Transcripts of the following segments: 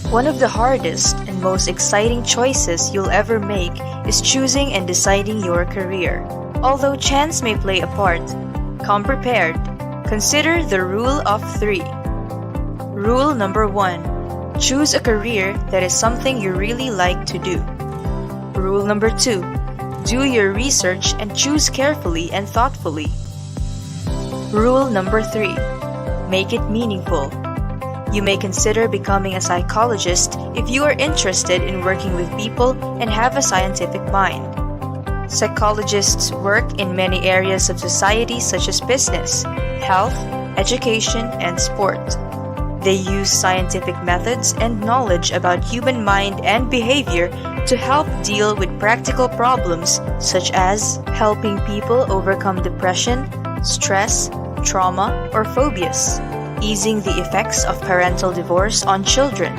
One of the hardest and most exciting choices you'll ever make is choosing and deciding your career. Although chance may play a part, come prepared. Consider the rule of three. Rule number 1. Choose a career that is something you really like to do. Rule number 2. Do your research and choose carefully and thoughtfully. Rule number 3. Make it meaningful. You may consider becoming a psychologist if you are interested in working with people and have a scientific mind. Psychologists work in many areas of society such as business, health, education, and sport. They use scientific methods and knowledge about human mind and behavior to help deal with practical problems such as helping people overcome depression, stress, trauma, or phobias, easing the effects of parental divorce on children,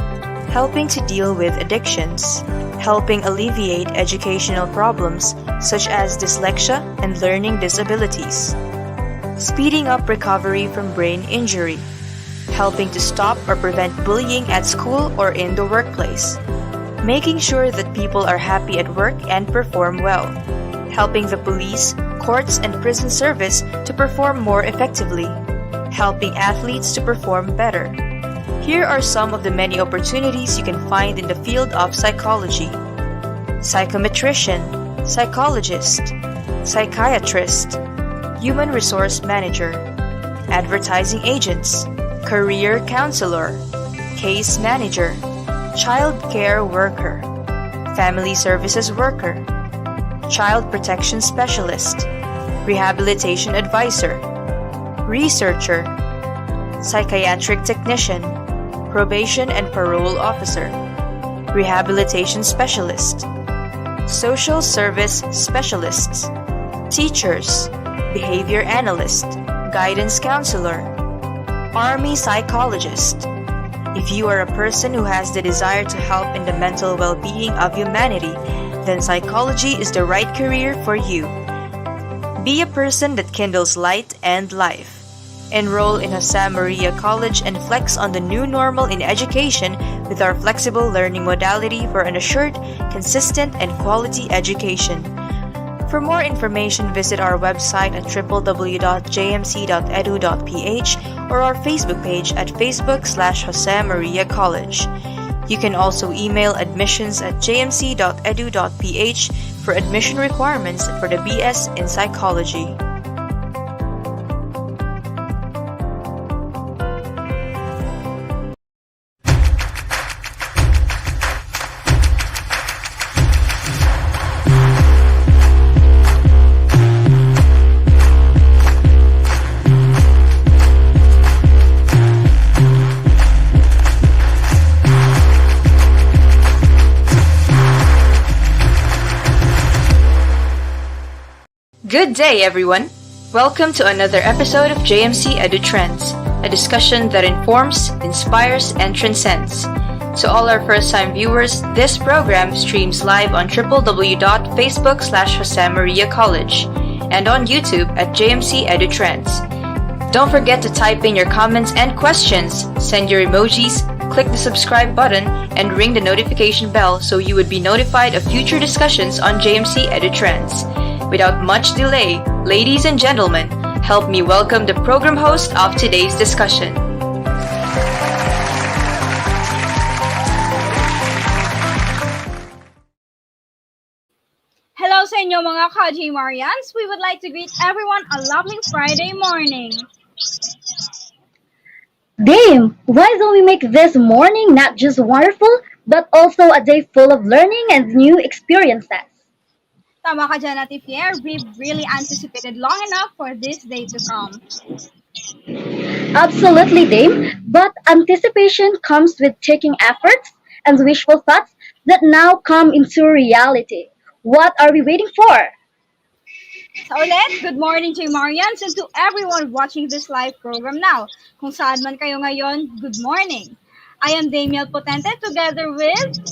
helping to deal with addictions, helping alleviate educational problems such as dyslexia and learning disabilities, speeding up recovery from brain injury, helping to stop or prevent bullying at school or in the workplace, making sure that people are happy at work and perform well, helping the police, courts, and prison service to perform more effectively, helping athletes to perform better. Here are some of the many opportunities you can find in the field of psychology: psychometrician, psychologist, psychiatrist, human resource manager, advertising agents, career counselor, case manager, child care worker, family services worker, child protection specialist, rehabilitation advisor, researcher, psychiatric technician, probation and parole officer, rehabilitation specialist, social service specialists, teachers, behavior analyst, guidance counselor, army psychologist. If you are a person who has the desire to help in the mental well-being of humanity, then psychology is the right career for you. Be a person that kindles light and life. Enroll in Jose Maria College and flex on the new normal in education with our flexible learning modality for an assured, consistent, and quality education. For more information, visit our website at www.jmc.edu.ph or our Facebook page at facebook.com/Jose Maria College. You can also email admissions@jmc.edu.ph for admission requirements for the BS in Psychology. Good day, everyone! Welcome to another episode of JMC EduTrends, a discussion that informs, inspires, and transcends. To all our first-time viewers, this program streams live on www.facebook.com/Jose Maria College and on YouTube at JMC EduTrends. Don't forget to type in your comments and questions, send your emojis, click the subscribe button, and ring the notification bell so you would be notified of future discussions on JMC EduTrends. Without much delay, ladies and gentlemen, help me welcome the program host of today's discussion. Hello sa inyo mga ka-JMarians! We would like to greet everyone a lovely Friday morning. Dame, why don't we make this morning not just wonderful, but also a day full of learning and new experiences? Tama ka dyan, Ate Fier. We've really anticipated long enough for this day to come. Absolutely, Dame. But anticipation comes with taking efforts and wishful thoughts that now come into reality. What are we waiting for? Sa ulit, good morning JMarians and to everyone watching this live program now. Kung saan man kayo ngayon, good morning. I am Damiel Potente together with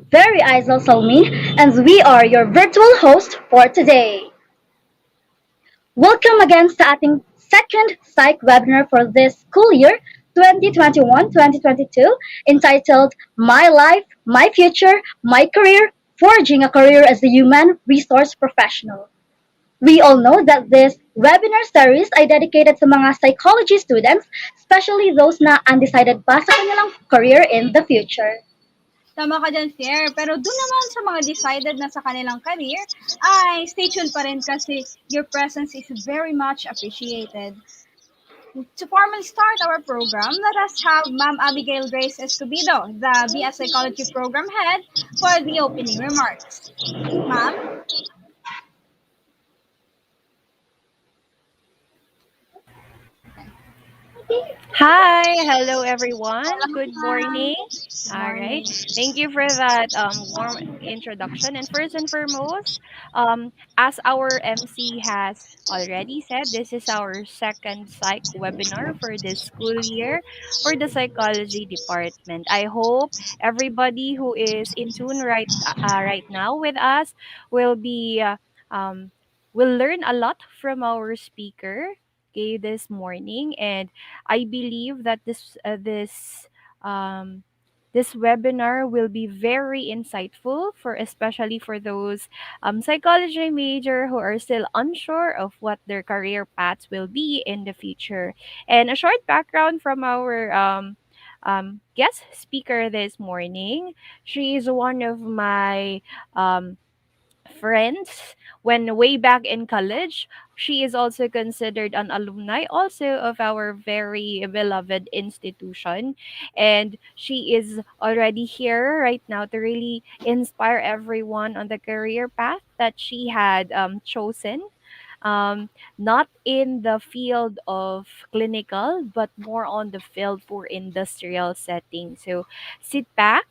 Very Aizal Salmi, and we are your virtual host for today. Welcome again sa ating second psych webinar for this school year 2021-2022 entitled My Life, My Future, My Career, Forging a Career as a Human Resource Professional. We all know that this webinar series ay dedicated sa mga psychology students, especially those na undecided pa sa kanilang career in the future. Tama ka dyan, Fair. Pero doon naman sa mga decided na sa kanilang career, ay stay tuned pa rin kasi your presence is very much appreciated. To formally start our program, let us have Ma'am Abigail Grace Escobedo, the BS Psychology Program Head, for the opening remarks. Ma'am? Hi, hello everyone. Hello, Good ma'am. morning. Good All right. morning. Thank you for that warm introduction. And first and foremost, as our MC has already said, this is our second psych webinar for this school year for the psychology department. I hope everybody who is in tune right now with us will be will learn a lot from our speaker, okay, this morning. And I believe that um, this webinar will be very insightful for especially for those psychology major who are still unsure of what their career paths will be in the future. And a short background from our guest speaker this morning. She is one of my um, friends when way back in college. She is also considered an alumni also of our very beloved institution. And she is already here right now to really inspire everyone on the career path that she had chosen. Not in the field of clinical, but more on the field for industrial setting. So sit back,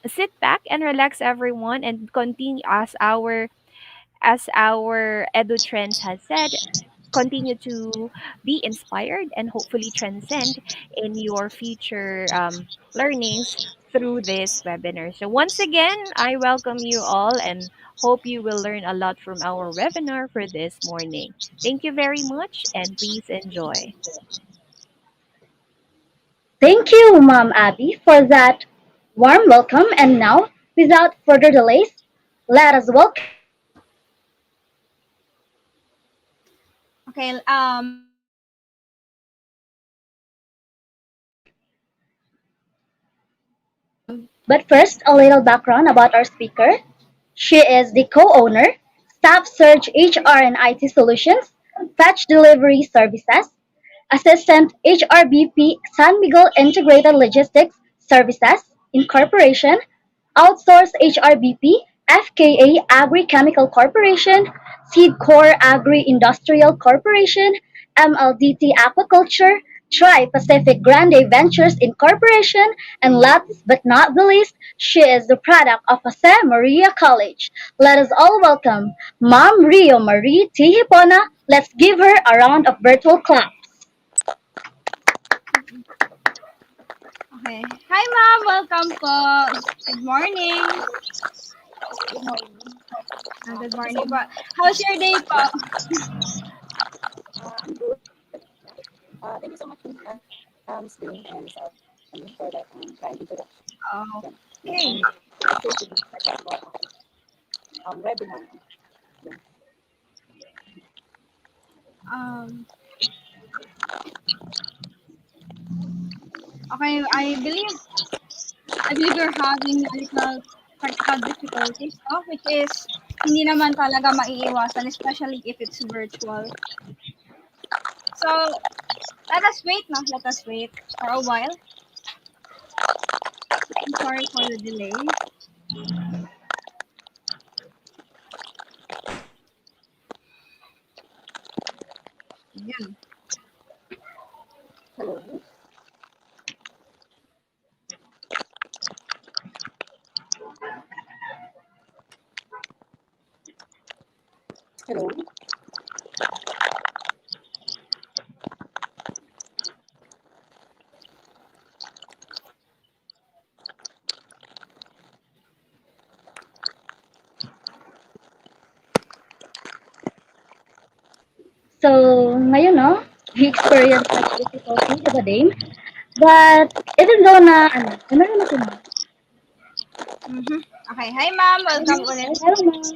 sit back and relax everyone and continue as our EduTrends has said, continue to be inspired and hopefully transcend in your future learnings through this webinar. So once again, I welcome you all and hope you will learn a lot from our webinar for this morning. Thank you very much and please enjoy. Thank you, Mom Abby, for that warm welcome. And now, without further delays, let us welcome. Okay, But first, a little background about our speaker. She is the co-owner, Staff Search HR and IT Solutions, Patch Delivery Services, Assistant HRBP San Miguel Integrated Logistics Services Incorporation, Outsource HRBP, FKA Agri-Chemical Corporation, Seedcore Agri-Industrial Corporation, MLDT Aquaculture, Tri-Pacific Grande Ventures Incorporation, and last but not the least, she is the product of Jose Maria College. Let us all welcome Mom Rio Marie T. Hipona. Let's give her a round of virtual claps. okay. Hi, ma'am. Welcome po. Good morning. Good morning po. How's your day po? Okay. Um, okay, I believe you're having a little technical difficulties, no? Which is hindi naman talaga maiiwasan, especially if it's virtual. So, let us wait, no? Let us wait for a while. I'm sorry for the delay. Ayan. So, ngayon no, we experience such difficulty, diba Dame? But even though na, meron na sila. Mhm. Okay, hi ma'am, welcome ulit. Hello, ma'am.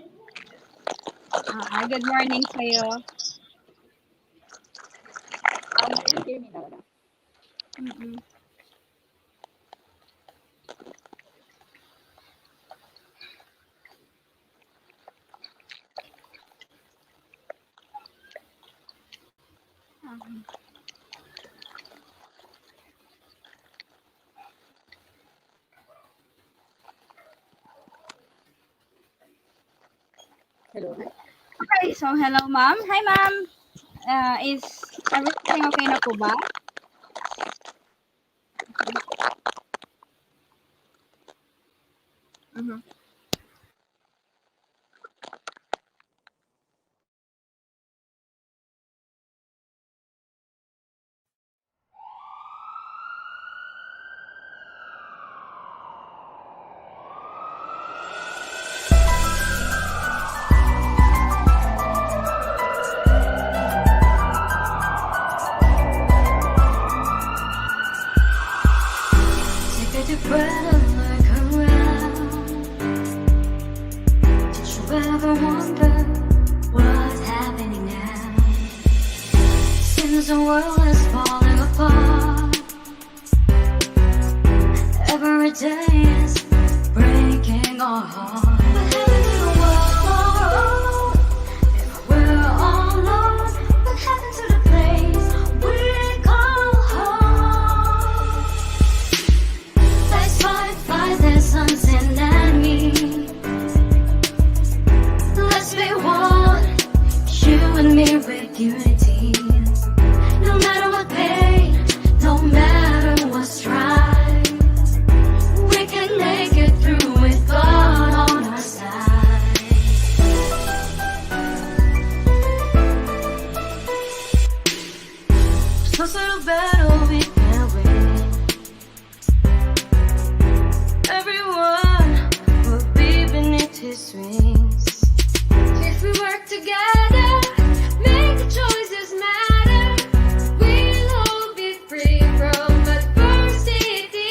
Good morning sa'yo. Mm-mm. Okay, so hello ma'am. Hi ma'am. Is everything okay na po ba? Mhm. Take a deep breath and look around. Did you ever wonder what's happening now? Seems the world is falling apart. Every day is breaking our heart. But heaven to the world, if we're all alone. But heaven to the place we call home. Like fireflies, there's something and me. Let's be one, you and me with unity. No matter what pain, no matter what strife, we can make it through with God on our side. Some sort of battle we can win. Everyone will be beneath his wings. If we work together, make the choices matter. We'll all be free from adversity.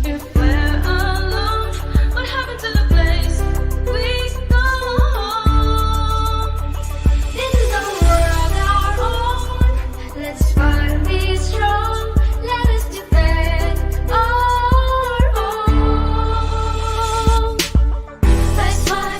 If we're alone, what happened to the place we go home? This is a world our own. Let's fight and be strong. Let us defend our home. Let's fight.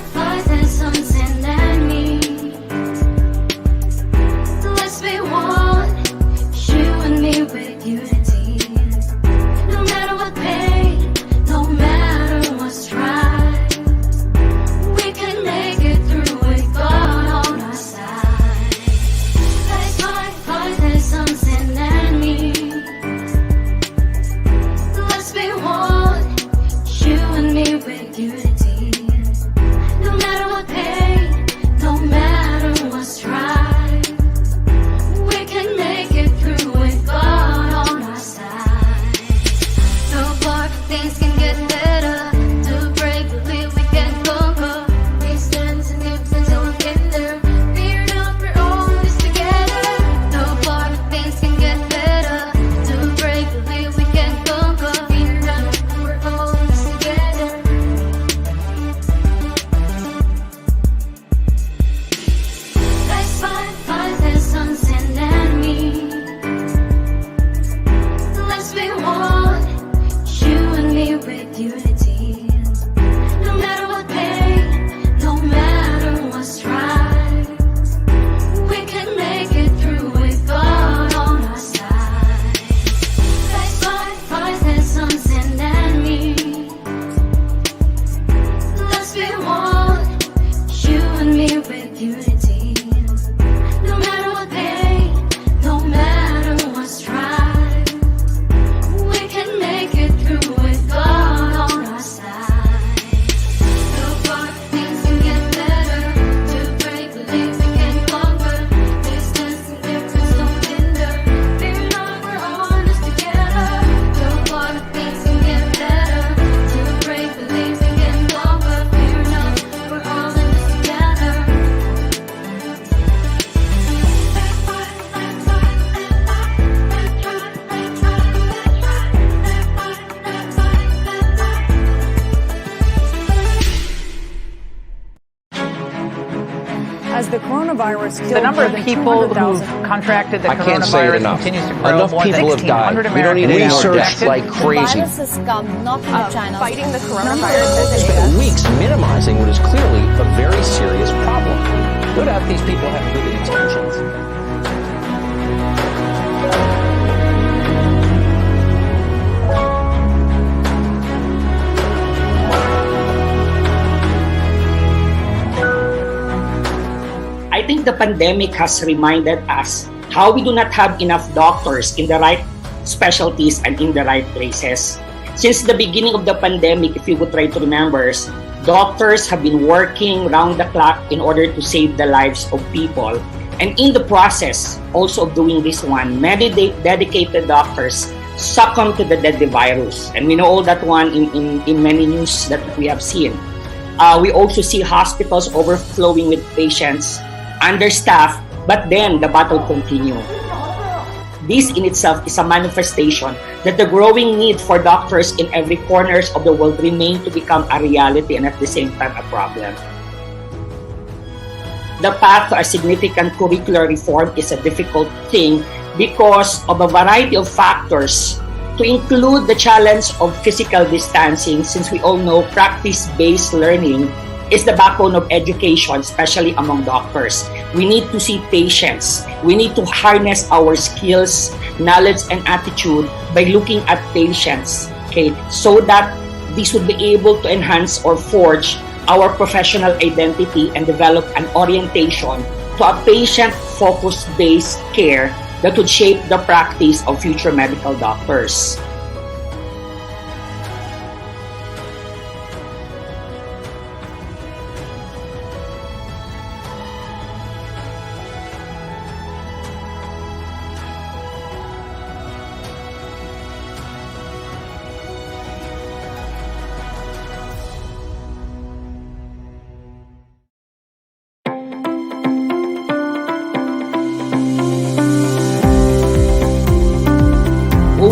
coronavirus killed The number more of than people who 200,000. contracted the I can't say it coronavirus enough. continues to grow. Enough More than people have died. 1,600 We don't need Americans any are more infected. deaths like The crazy. virus has come knocking the China. Fighting the coronavirus is Spent weeks minimizing what is clearly a very serious problem. No doubt these people have good intentions. I think the pandemic has reminded us how we do not have enough doctors in the right specialties and in the right places. Since the beginning of the pandemic, if you would try to remember, doctors have been working round the clock in order to save the lives of people. And in the process also of doing this one, many dedicated doctors succumb to the deadly virus. And we know all that one in many news that we have seen. We also see hospitals overflowing with patients, understaffed, but then the battle continues. This in itself is a manifestation that the growing need for doctors in every corners of the world remain to become a reality and at the same time a problem. The path to a significant curricular reform is a difficult thing because of a variety of factors, to include the challenge of physical distancing, since we all know practice-based learning is the backbone of education, especially among doctors. We need to see patients. We need to harness our skills, knowledge, and attitude by looking at patients, okay, so that this would be able to enhance or forge our professional identity and develop an orientation to a patient-focused based care that would shape the practice of future medical doctors.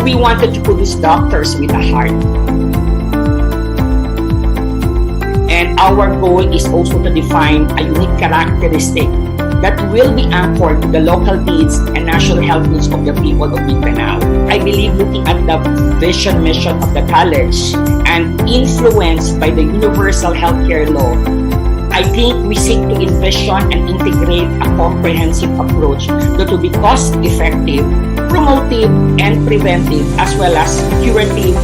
We wanted to produce doctors with a heart. And our goal is also to define a unique characteristic that will be anchored to the local needs and national health needs of the people of Mindanao. I believe looking at the vision mission of the college and influenced by the universal healthcare law, I think we seek to envision and integrate a comprehensive approach that will be cost-effective, promotive, and preventive, as well as curative,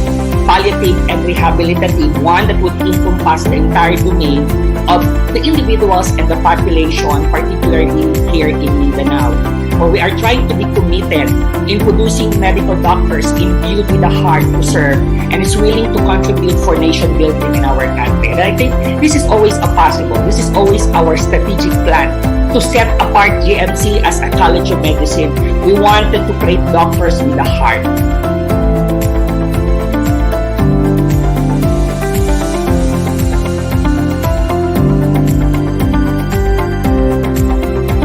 palliative, and rehabilitative, one that would encompass the entire domain of the individuals and the population, particularly here in Mindanao. For we are trying to be committed in producing medical doctors imbued with a heart to serve and is willing to contribute for nation building in our country. And I think this is always a possible. This is always our strategic plan to set apart JMC as a college of medicine. We wanted to create doctors with a heart.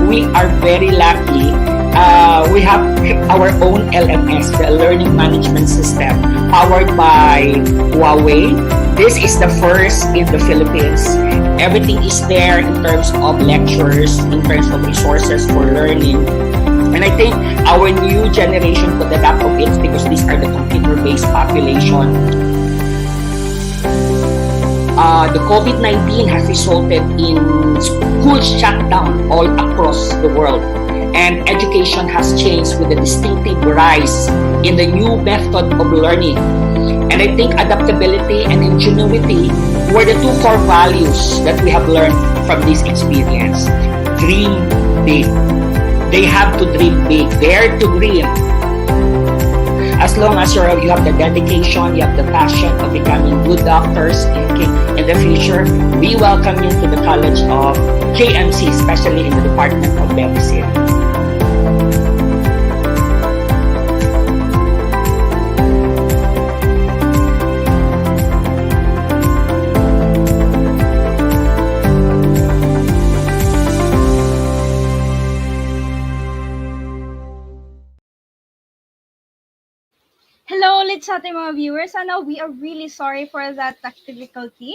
We are very lucky. We have our own LMS, the Learning Management System, powered by Huawei. This is the first in the Philippines. Everything is there in terms of lectures, in terms of resources for learning. And I think our new generation could adapt of it because these are the computer-based population. The COVID-19 has resulted in schools shut down all across the world. And education has changed with the distinctive rise in the new method of learning. And I think adaptability and ingenuity were the two core values that we have learned from this experience. Dream big. They have to dream big. Dare to dream. As long as you have the dedication, you have the passion of becoming good doctors in the future, we welcome you to the College of JMC, especially in the Department of Medicine. ulit sa ating mga viewers. We are really sorry for that difficulty.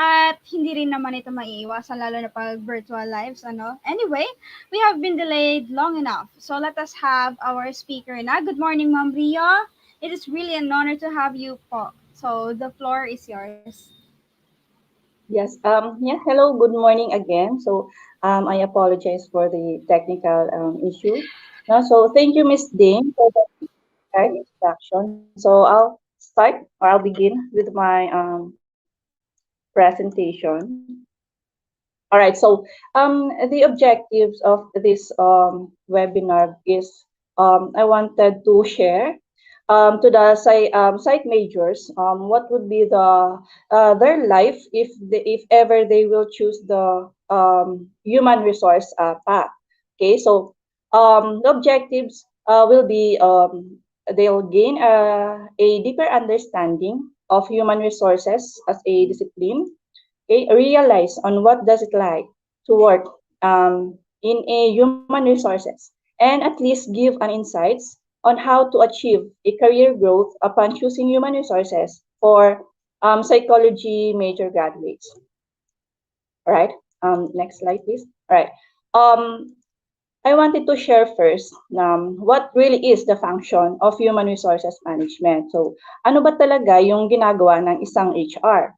At hindi rin naman ito maiiwasan, lalo na pag virtual lives. Anyway, we have been delayed long enough. So let us have our speaker na. Good morning, Ma'am Ria. It is really an honor to have you po. So the floor is yours. Yes. Yeah. Hello. Good morning again. So, I apologize for the technical issue. No, so thank you, Miss Ding, for the introduction. So I'll start, or I'll begin with my presentation. All right. So, the objectives of this webinar is I wanted to share to the site majors what would be their life if ever they will choose the human resource path. Okay, so the objectives will be they'll gain a deeper understanding of human resources as a discipline. Okay, realize on what does it like to work in a human resources, and at least give an insights on how to achieve a career growth upon choosing human resources for psychology major graduates. All right. Next slide, please. All right. Um, I wanted to share first what really is the function of human resources management. So, ano ba talaga yung ginagawa ng isang HR?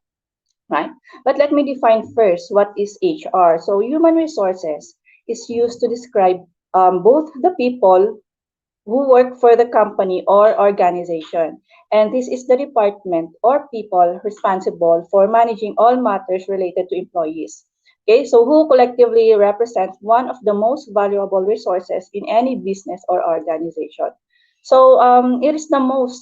Right? But let me define first what is HR. So, human resources is used to describe both the people who work for the company or organization. And this is the department or people responsible for managing all matters related to employees. Okay, so who collectively represent one of the most valuable resources in any business or organization. So it is the most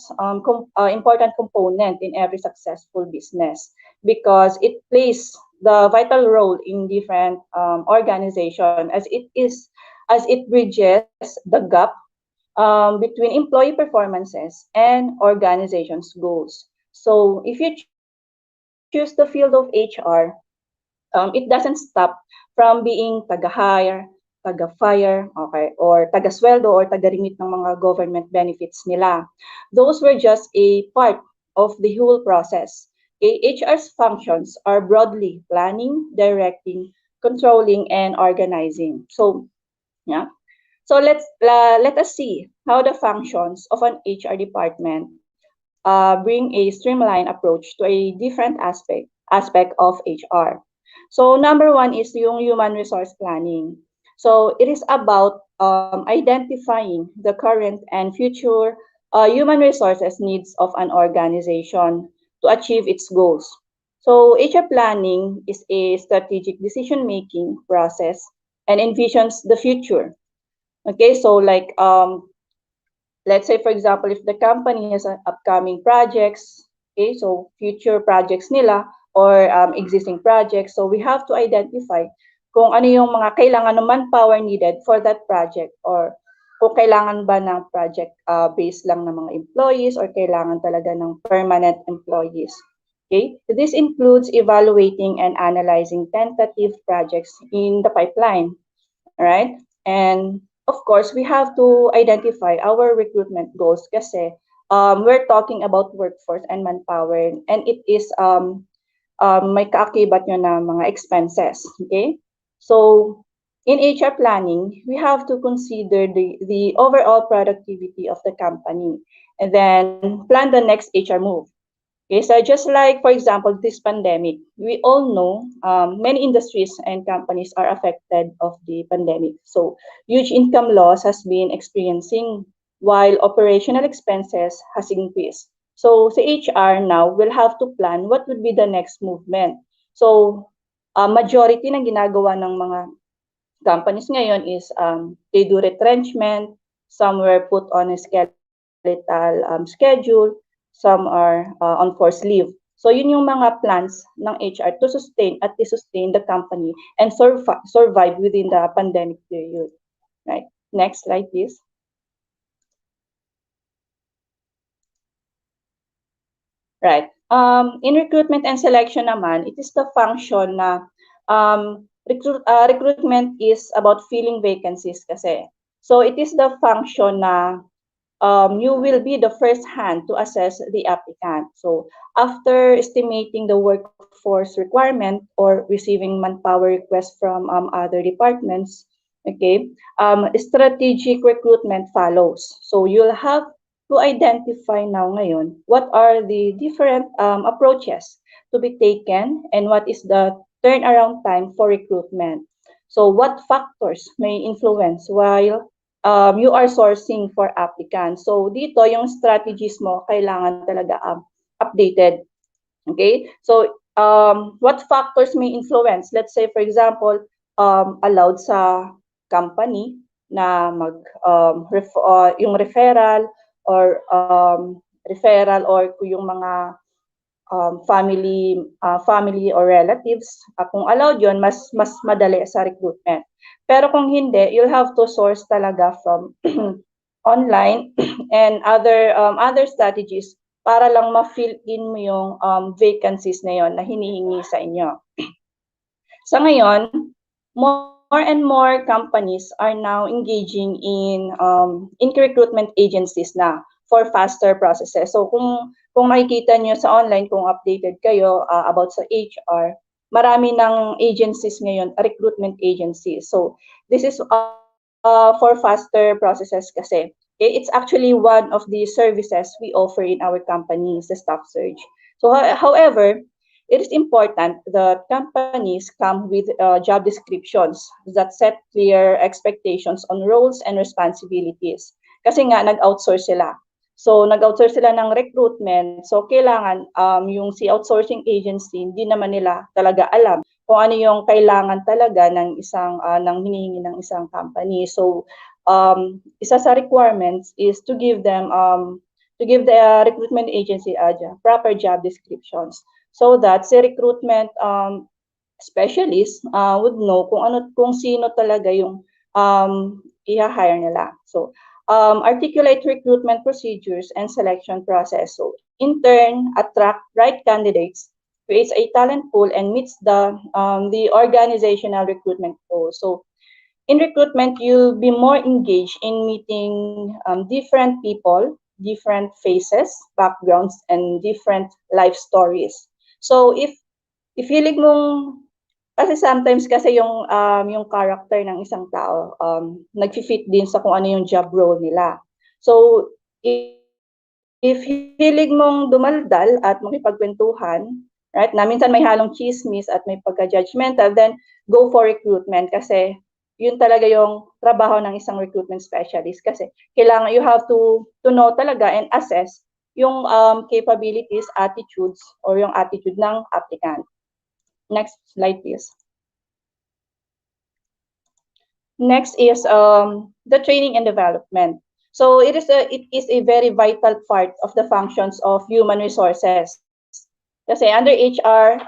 important component in every successful business because it plays the vital role in different organization as it bridges the gap between employee performances and organizations' goals. So if you choose the field of HR, it doesn't stop from being taga-hire, taga-fire, okay, or taga-sweldo or taga-remit ng mga government benefits nila. Those were just a part of the whole process. Okay? HR's functions are broadly planning, directing, controlling, and organizing. So, yeah. So let us see how the functions of an HR department bring a streamlined approach to a different aspect of HR. So number one is yung human resource planning. So it is about identifying the current and future human resources needs of an organization to achieve its goals. So HR planning is a strategic decision-making process and envisions the future. Okay, so like let's say for example, if the company has upcoming projects, okay, so future projects nila or existing projects, so we have to identify kung ano yung mga kailangan ng manpower needed for that project or kung kailangan ba ng project based lang ng mga employees or kailangan talaga ng permanent employees. Okay, this includes evaluating and analyzing tentative projects in the pipeline, right? And of course, we have to identify our recruitment goals kasi we're talking about workforce and manpower and it is may kaakibat nyo na mga expenses. Okay? So, in HR planning, we have to consider the overall productivity of the company and then plan the next HR move. Okay, so just like, for example, this pandemic, we all know many industries and companies are affected of the pandemic. So huge income loss has been experiencing while operational expenses has increased. So the HR now will have to plan what would be the next movement. So majority ng ginagawa ng mga companies ngayon is they do retrenchment, some were put on a skeletal schedule, some are on forced leave. So yun yung mga plans ng HR to sustain the company and survive within the pandemic period. Right. Next slide, please. Right. In recruitment and selection naman, it is the function na recruitment is about filling vacancies kasi. So it is the function na you will be the first hand to assess the applicant. So after estimating the workforce requirement or receiving manpower requests from other departments, okay, strategic recruitment follows. So you'll have to identify now ngayon what are the different approaches to be taken and what is the turnaround time for recruitment. So what factors may influence while you are sourcing for applicants. So dito yung strategies mo kailangan talaga updated. Okay? So what factors may influence? Let's say for example, allowed sa company na yung referral or yung mga family or relatives, kung allowed yon mas madali sa recruitment. Pero kung hindi, you'll have to source talaga from online and other strategies para lang ma-fill in mo yung vacancies na yon na hinihingi sa inyo. Sa ngayon, more and more companies are now engaging in recruitment agencies na for faster processes. So kung makikita nyo sa online, kung updated kayo about sa HR, marami ng agencies ngayon, recruitment agencies. So this is for faster processes kasi. Okay? It's actually one of the services we offer in our companies, the staff search. So however, it is important that companies come with job descriptions that set clear expectations on roles and responsibilities. Kasi nga, nag-outsource sila. So, nag-outsource sila ng recruitment. So, kailangan yung si outsourcing agency, hindi naman nila talaga alam kung ano yung kailangan talaga ng ng hinihingi ng isang company. So, isa sa requirements is to give the recruitment agency proper job descriptions so that si recruitment specialist would know kung sino talaga yung i-hire nila. So, articulate recruitment procedures and selection process. So, in turn, attract right candidates, creates a talent pool, and meets the organizational recruitment goals. So, in recruitment, you'll be more engaged in meeting different people, different faces, backgrounds, and different life stories. So, if feeling mong kasi sometimes kasi yung character ng isang tao nagfi-fit din sa kung ano yung job role nila. So if hilig mong dumaldal at makipagkwentuhan, right? Na minsan may halong chismis at may pagka-judgmental, then go for recruitment kasi yun talaga yung trabaho ng isang recruitment specialist kasi kailangan you have to know talaga and assess yung capabilities, attitudes or yung attitude ng applicant. Next slide, please. Next is the training and development. So it is a very vital part of the functions of human resources. Kasi under HR,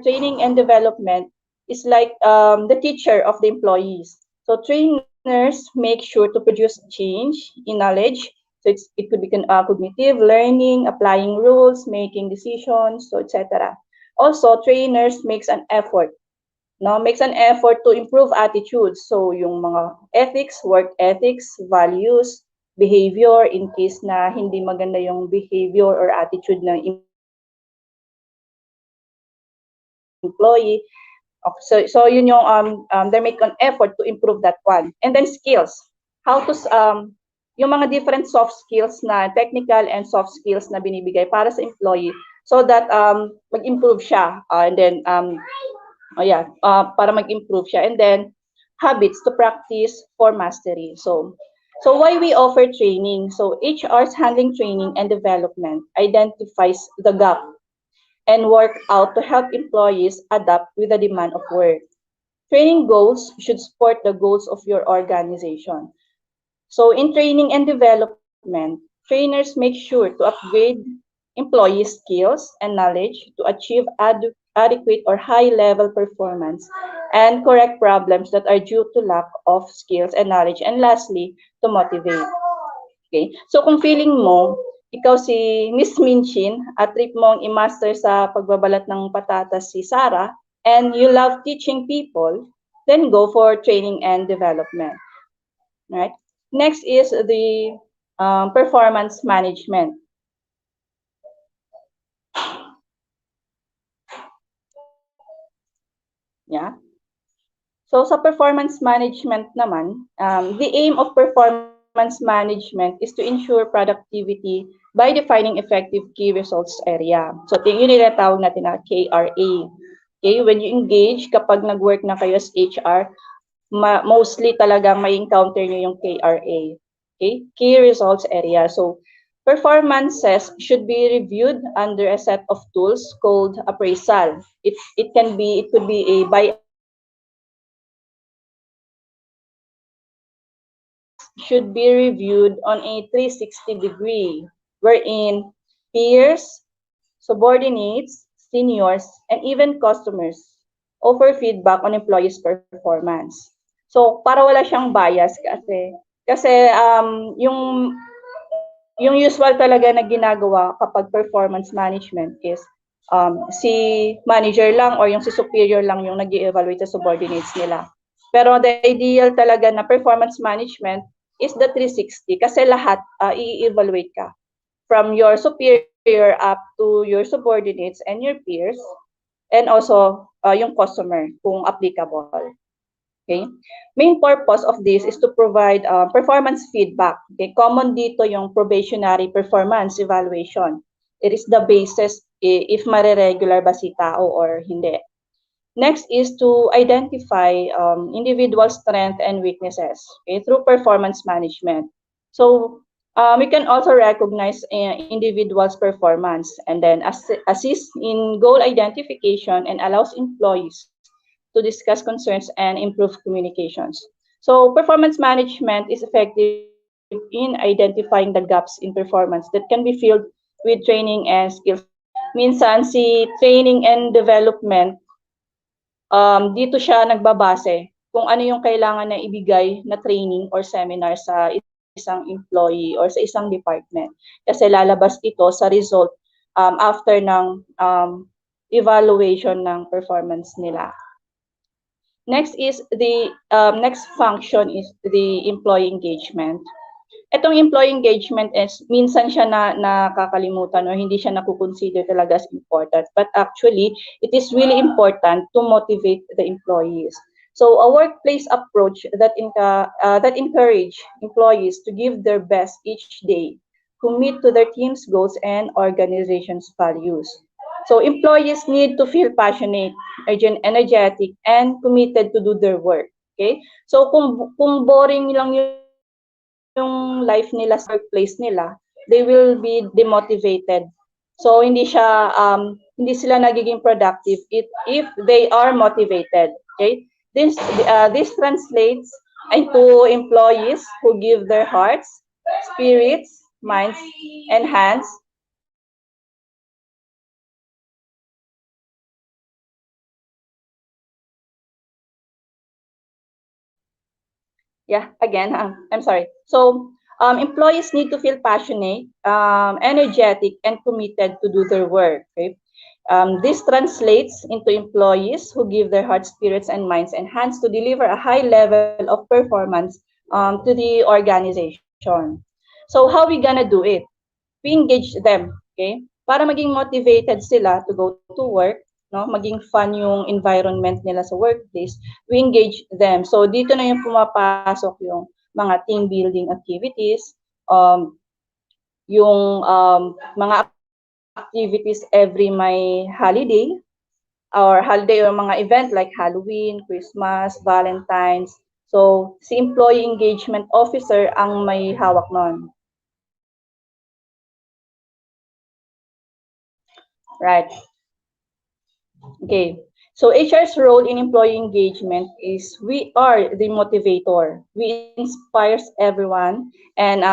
training and development is like the teacher of the employees. So trainers make sure to produce change in knowledge. So it could be cognitive learning, applying rules, making decisions, so etc. Also, trainers makes an effort to improve attitudes. So, yung mga ethics, work ethics, values, behavior, in case na hindi maganda yung behavior or attitude ng employee. So yun yung, they make an effort to improve that one. And then skills. How to, yung mga different soft skills na technical and soft skills na binibigay para sa employee so that mag-improve siya and then para mag-improve siya and then habits to practice for mastery. So why we offer training? So HR's handling training and development identifies the gap and work out to help employees adapt with the demand of work. Training goals should support the goals of your organization. So in training and development, trainers make sure to upgrade employee skills and knowledge to achieve adequate or high-level performance and correct problems that are due to lack of skills and knowledge. And lastly, to motivate. Okay? So kung feeling mo, ikaw si Miss Minchin at trip mong i-master sa pagbabalat ng patatas si Sarah and you love teaching people, then go for training and development. Right? Next is the performance management. Yeah. So sa performance management naman, the aim of performance management is to ensure productivity by defining effective key results area. So yun yung tinatawag natin na KRA. Okay, when you engage, kapag nag-work na kayo as HR, mostly talagang may encounter nyo yung KRA. Okay, key results area. So performances should be reviewed under a set of tools called appraisal. It could be a by should be reviewed on a 360 degree, wherein peers, subordinates, seniors, and even customers offer feedback on employees' performance. So, para wala siyang bias kasi yung usual talaga na ginagawa kapag performance management is si manager lang or yung si superior lang yung nag-evaluate sa subordinates nila. Pero the ideal talaga na performance management is the 360 kasi lahat i-evaluate ka from your superior up to your subordinates and your peers and also yung customer kung applicable. Okay? Main purpose of this is to provide performance feedback. Okay? Common dito yung probationary performance evaluation. It is the basis if mariregular ba si tao or hindi. Next is to identify individual strength and weaknesses, okay, through performance management. So we can also recognize individuals' performance and then assist in goal identification and allows employees to discuss concerns and improve communications. So performance management is effective in identifying the gaps in performance that can be filled with training and skills. Minsan si training and development dito siya nagbabase kung ano yung kailangan na ibigay na training or seminar sa isang employee or sa isang department. Kasi lalabas ito sa result after ng evaluation ng performance nila. Next is the next function is the employee engagement. Itong employee engagement is minsan siya nakakalimutan o hindi siya nakukonsider talaga as important. But actually, it is really important to motivate the employees. So a workplace approach that encourage employees to give their best each day, commit to their team's goals and organization's values. So employees need to feel passionate, energetic, and committed to do their work. Okay? So kung boring lang yung life nila sa workplace nila, they will be demotivated. So hindi sila nagiging productive if they are motivated. Okay? This translates into employees who give their hearts, spirits, minds, and hands again, I'm sorry. So employees need to feel passionate, energetic, and committed to do their work. Okay? This translates into employees who give their heart, spirits, and minds and hands to deliver a high level of performance to the organization. So how we gonna do it? We engage them, okay? Para maging motivated sila to go to work, no? Maging fun yung environment nila sa workplace, we engage them. So dito na yung pumapasok yung mga team building activities, yung mga activities every may holiday or mga event like Halloween, Christmas, Valentine's. So si employee engagement officer ang may hawak nun. Right. Okay. So HR's role in employee engagement is we are the motivator. We inspire everyone and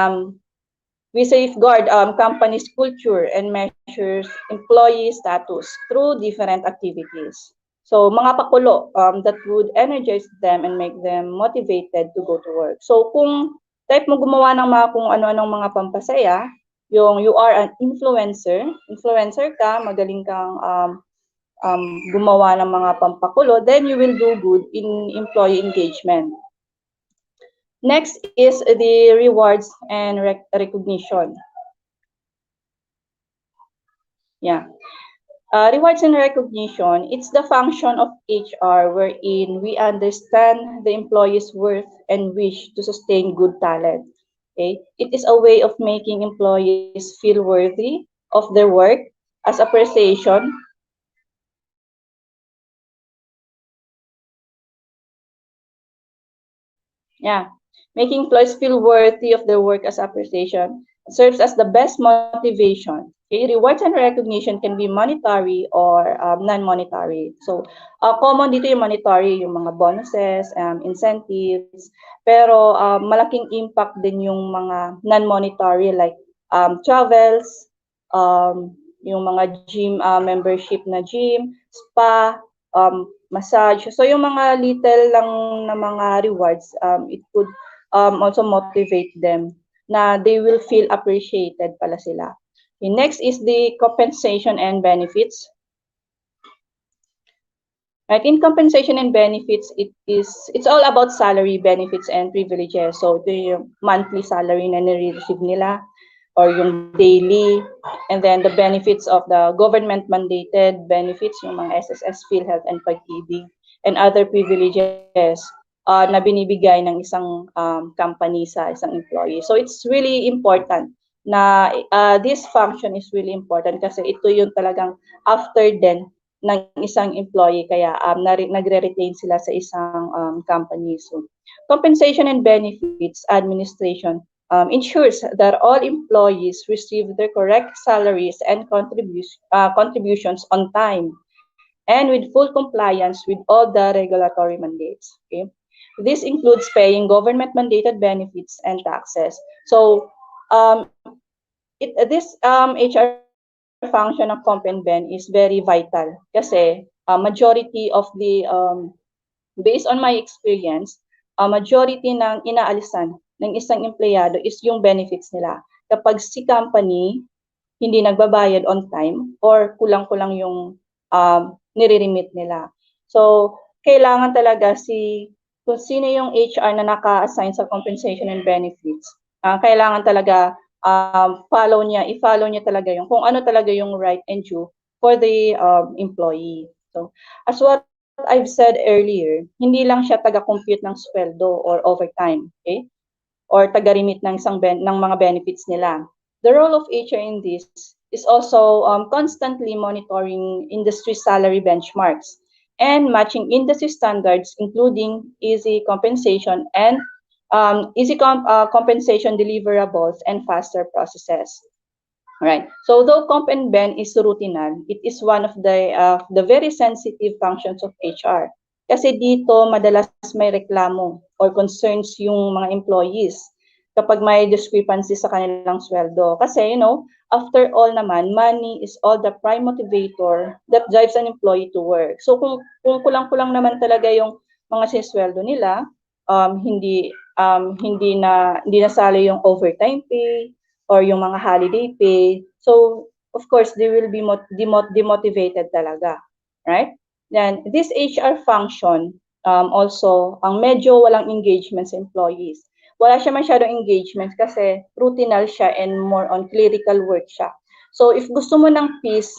we safeguard company's culture and measures employee status through different activities. So mga pakulo that would energize them and make them motivated to go to work. So kung type mo gumawa ng mga kung ano-anong mga pampasaya, yung you are an influencer ka, magaling kang gumawa ng mga pampakulo, then you will do good in employee engagement. Next is the rewards and recognition. Yeah. Rewards and recognition, it's the function of HR wherein we understand the employee's worth and wish to sustain good talent. Okay? It is a way of making employees feel worthy of their work as appreciation. Yeah, making employees feel worthy of their work as appreciation serves as the best motivation. Okay, rewards and recognition can be monetary or non-monetary. So, common dito yung monetary, yung mga bonuses, incentives, pero malaking impact din yung mga non-monetary like travels, yung mga gym membership na gym, spa, massage. So yung mga little lang na mga rewards, it could also motivate them na they will feel appreciated pala sila. Okay, next is the compensation and benefits. Right, in compensation and benefits, it's all about salary, benefits, and privileges. So ito yung monthly salary na nire-receive nila or yung daily, and then the benefits of the government mandated benefits, yung mga SSS, PhilHealth, and Pag-ibig, and other privileges na binibigay ng isang company sa isang employee. So it's really important na this function is really important kasi ito yung talagang after din ng isang employee kaya nagre-retain sila sa isang company. So compensation and benefits administration ensures that all employees receive their correct salaries and contributions on time and with full compliance with all the regulatory mandates. Okay? This includes paying government mandated benefits and taxes. So this HR function of Comp and Ben is very vital kasi majority of the based on my experience, majority ng inaalisan ng isang empleyado is yung benefits nila. Kapag si company hindi nagbabayad on time or kulang-kulang yung nire-remit nila. So, kailangan talaga kung sino yung HR na naka-assign sa compensation and benefits, kailangan talaga i-follow niya talaga yung kung ano talaga yung right and due for the employee. So, as what I've said earlier, hindi lang siya taga-compute ng sweldo or overtime, okay? Or taga-remit ng ng mga benefits nila. The role of HR in this is also constantly monitoring industry salary benchmarks and matching industry standards, including easy compensation and compensation deliverables and faster processes. Right. So though Comp and Ben is routinal, it is one of the very sensitive functions of HR. Kasi dito madalas may reklamo or concerns yung mga employees kapag may discrepancy sa kanilang sweldo. Kasi after all naman, money is all the prime motivator that drives an employee to work. So kung kulang-kulang naman talaga yung mga sinesweldo nila, hindi nasali yung overtime pay or yung mga holiday pay. So, of course, they will be demotivated talaga, right? Then, this HR function also, ang medyo walang engagement sa employees. Wala siya masyadong engagement kasi routinal siya and more on clerical work siya. So, if gusto mo ng peace,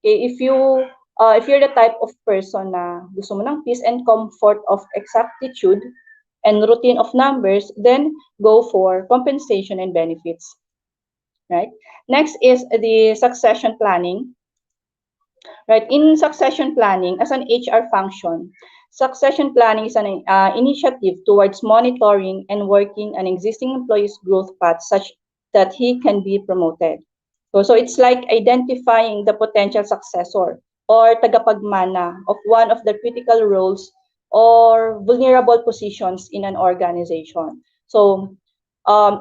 okay, if you're the type of person na gusto mo ng peace and comfort of exactitude and routine of numbers, then go for compensation and benefits. Right? Next is the succession planning. Right? In succession planning, as an HR function, succession planning is an initiative towards monitoring and working an existing employee's growth path such that he can be promoted. So it's like identifying the potential successor or tagapagmana of one of the critical roles or vulnerable positions in an organization. So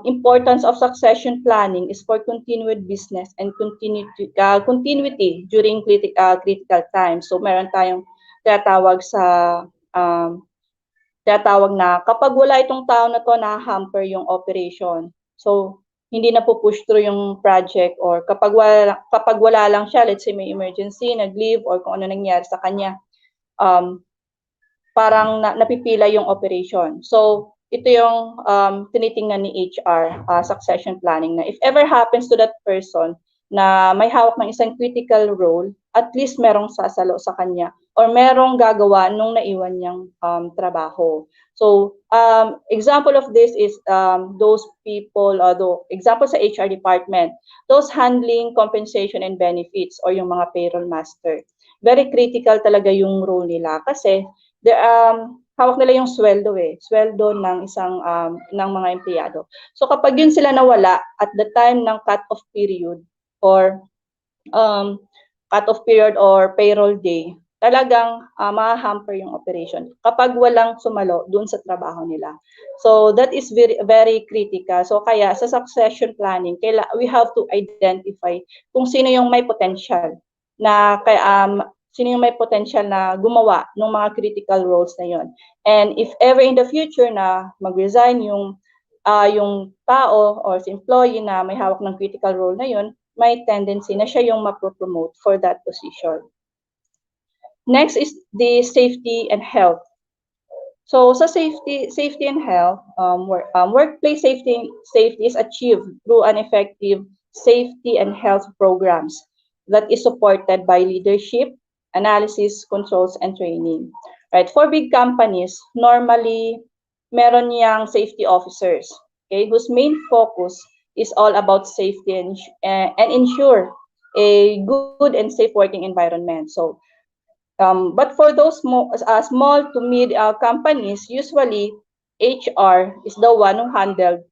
importance of succession planning is for continued business and continuity during critical times. So meron tayong tinatawag na kapag wala itong tao na to, na-hamper yung operation. So hindi na pupush through yung project or kapag wala lang siya, let's say may emergency, nag-leave or kung ano nangyari sa kanya, parang napipila yung operation. So ito yung tinitingnan ni HR, succession planning, na if ever happens to that person na may hawak ng isang critical role, at least merong sasalo sa kanya or merong gagawa nung naiwan niyang trabaho. So, example of this is those people, example sa HR department, those handling compensation and benefits or yung mga payroll master. Very critical talaga yung role nila kasi hawak nila yung sweldo ng isang ng mga empleyado. So kapag yun sila nawala at the time ng cut-off period or um, cut-off period or payroll day, talagang ma-hamper yung operation kapag walang sumalo dun sa trabaho nila. So that is very very critical. So kaya sa succession planning, we have to identify kung sino yung may potential na sino yung may potential na gumawa ng mga critical roles na yon. And if ever in the future na mag-resign yung tao or si employee na may hawak ng critical role na yon, may tendency na siya yung mapropromote for that position. Next is the safety and health. So sa safety and health, workplace safety is achieved through an effective safety and health programs that is supported by leadership, analysis, controls, and training. Right? For big companies, normally meron yang safety officers, okay, whose main focus is all about safety and ensure a good and safe working environment. So but for those small to mid companies, usually HR is the one who handled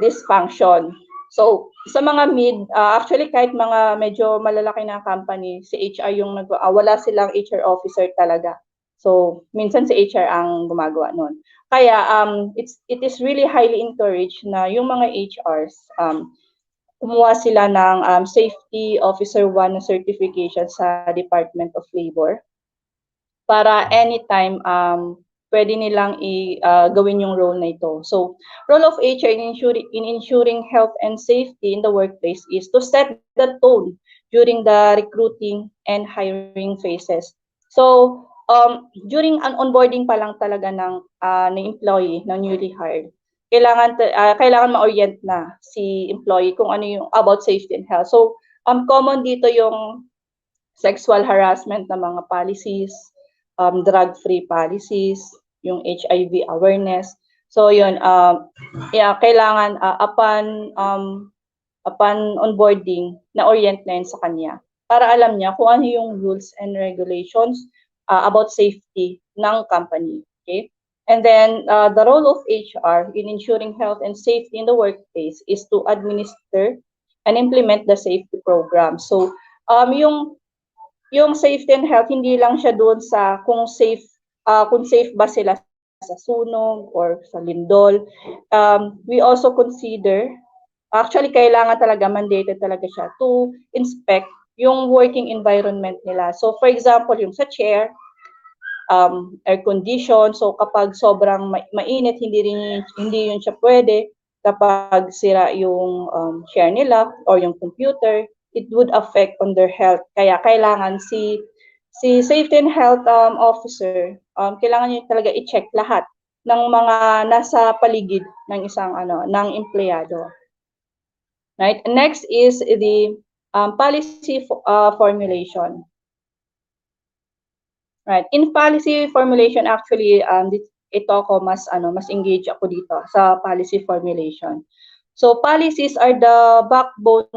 this function. So sa mga mid, actually kahit mga medyo malalaki na company, si HR yung wala silang HR officer talaga. So minsan si HR ang gumagawa nun. Kaya it is really highly encouraged na yung mga HRs kumuha sila ng Safety Officer 1 na certification sa Department of Labor para anytime pwede nilang gawin yung role na ito. So, role of HR in ensuring health and safety in the workplace is to set the tone during the recruiting and hiring phases. So, during an onboarding pa lang talaga ng employee, ng newly hired, kailangan ma-orient na si employee kung ano yung about safety and health. So, common dito yung sexual harassment na mga policies, drug-free policies, yung HIV awareness. So, yun, kailangan upon onboarding, na-orient na yun sa kanya para alam niya kung ano yung rules and regulations about safety ng company. Okay? And then the role of HR in ensuring health and safety in the workplace is to administer and implement the safety program. So yung safety and health, hindi lang siya doon sa kung safe ba sila sa sunog or sa lindol. We also consider, actually kailangan talaga, mandated talaga siya to inspect yung working environment nila. So for example, yung sa chair, air condition. So kapag sobrang mainit, hindi yun siya pwede. Kapag sira yung chair nila or yung computer, it would affect on their health. Kaya kailangan si safety and health officer, kailangan niyo talaga i-check lahat ng mga nasa paligid ng isang ng empleyado. Right? Next is the policy formulation. Right. In policy formulation, actually, ito ako mas engaged ako dito sa policy formulation. So policies are the backbone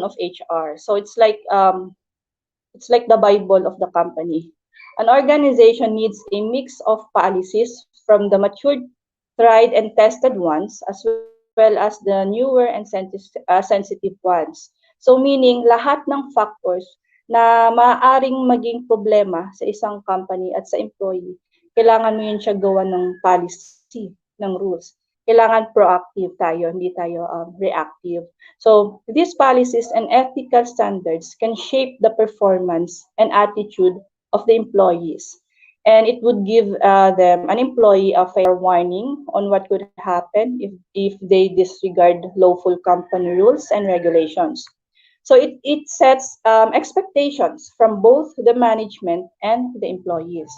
of HR. So it's like the Bible of the company. An organization needs a mix of policies from the matured, tried and tested ones as well as the newer and sensitive ones. So meaning lahat ng factors na maaaring maging problema sa isang company at sa employee, kailangan mo yun siya gawa ng policy, ng rules. Kailangan proactive tayo, hindi tayo reactive. So these policies and ethical standards can shape the performance and attitude of the employees. And it would give them, an employee, a fair warning on what could happen if they disregard lawful company rules and regulations. So it sets expectations from both the management and the employees.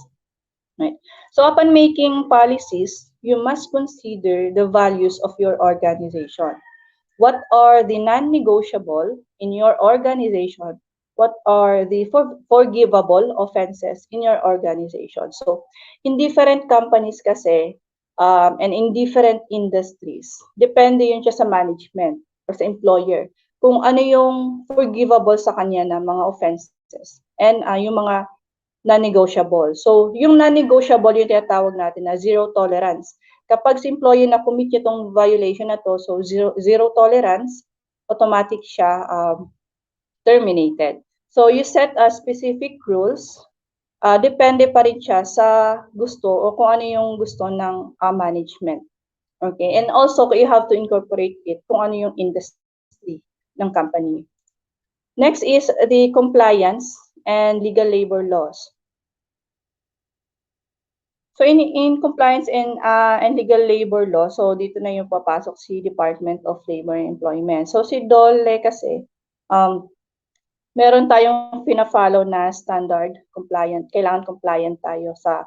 Right? So upon making policies, you must consider the values of your organization. What are the non-negotiable in your organization? What are the forgivable offenses in your organization? So, in different companies kasi, and in different industries, depende yun siya sa management or sa employer kung ano yung forgivable sa kanya na mga offenses and yung mga non-negotiable. So, yung non-negotiable yung tinatawag natin na zero tolerance. Kapag si employee na commit itong violation na to, so zero tolerance, automatic siya terminated. So, you set specific rules. Depende pa rin siya sa gusto o kung ano yung gusto ng management. Okay? And also, you have to incorporate it kung ano yung industry ng company. Next is the compliance and legal labor laws. So in compliance and legal labor law, so dito na yung papasok si Department of Labor and Employment. So si DOLE kasi, meron tayong pina-follow na standard compliant. Kailangan compliant tayo sa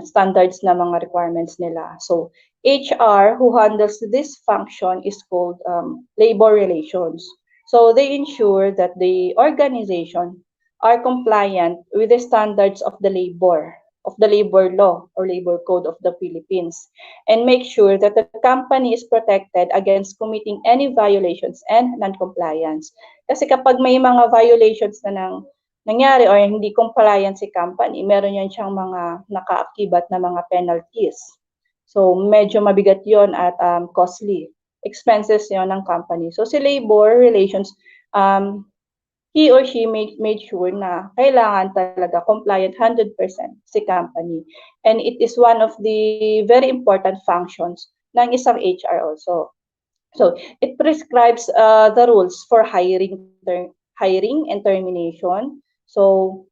standards na mga requirements nila. So HR who handles this function is called labor relations. So they ensure that the organization are compliant with the standards of the labor law or labor code of the Philippines and make sure that the company is protected against committing any violations and non-compliance. Kasi kapag may mga violations na nangyari or hindi compliant si company, meron yan siyang mga nakaakibat na mga penalties. So medyo mabigat yon at costly expenses yon ng company. So si labor relations, he or she made sure na kailangan talaga compliant 100% si company. And it is one of the very important functions ng isang HR also. So it prescribes the rules for hiring and termination. So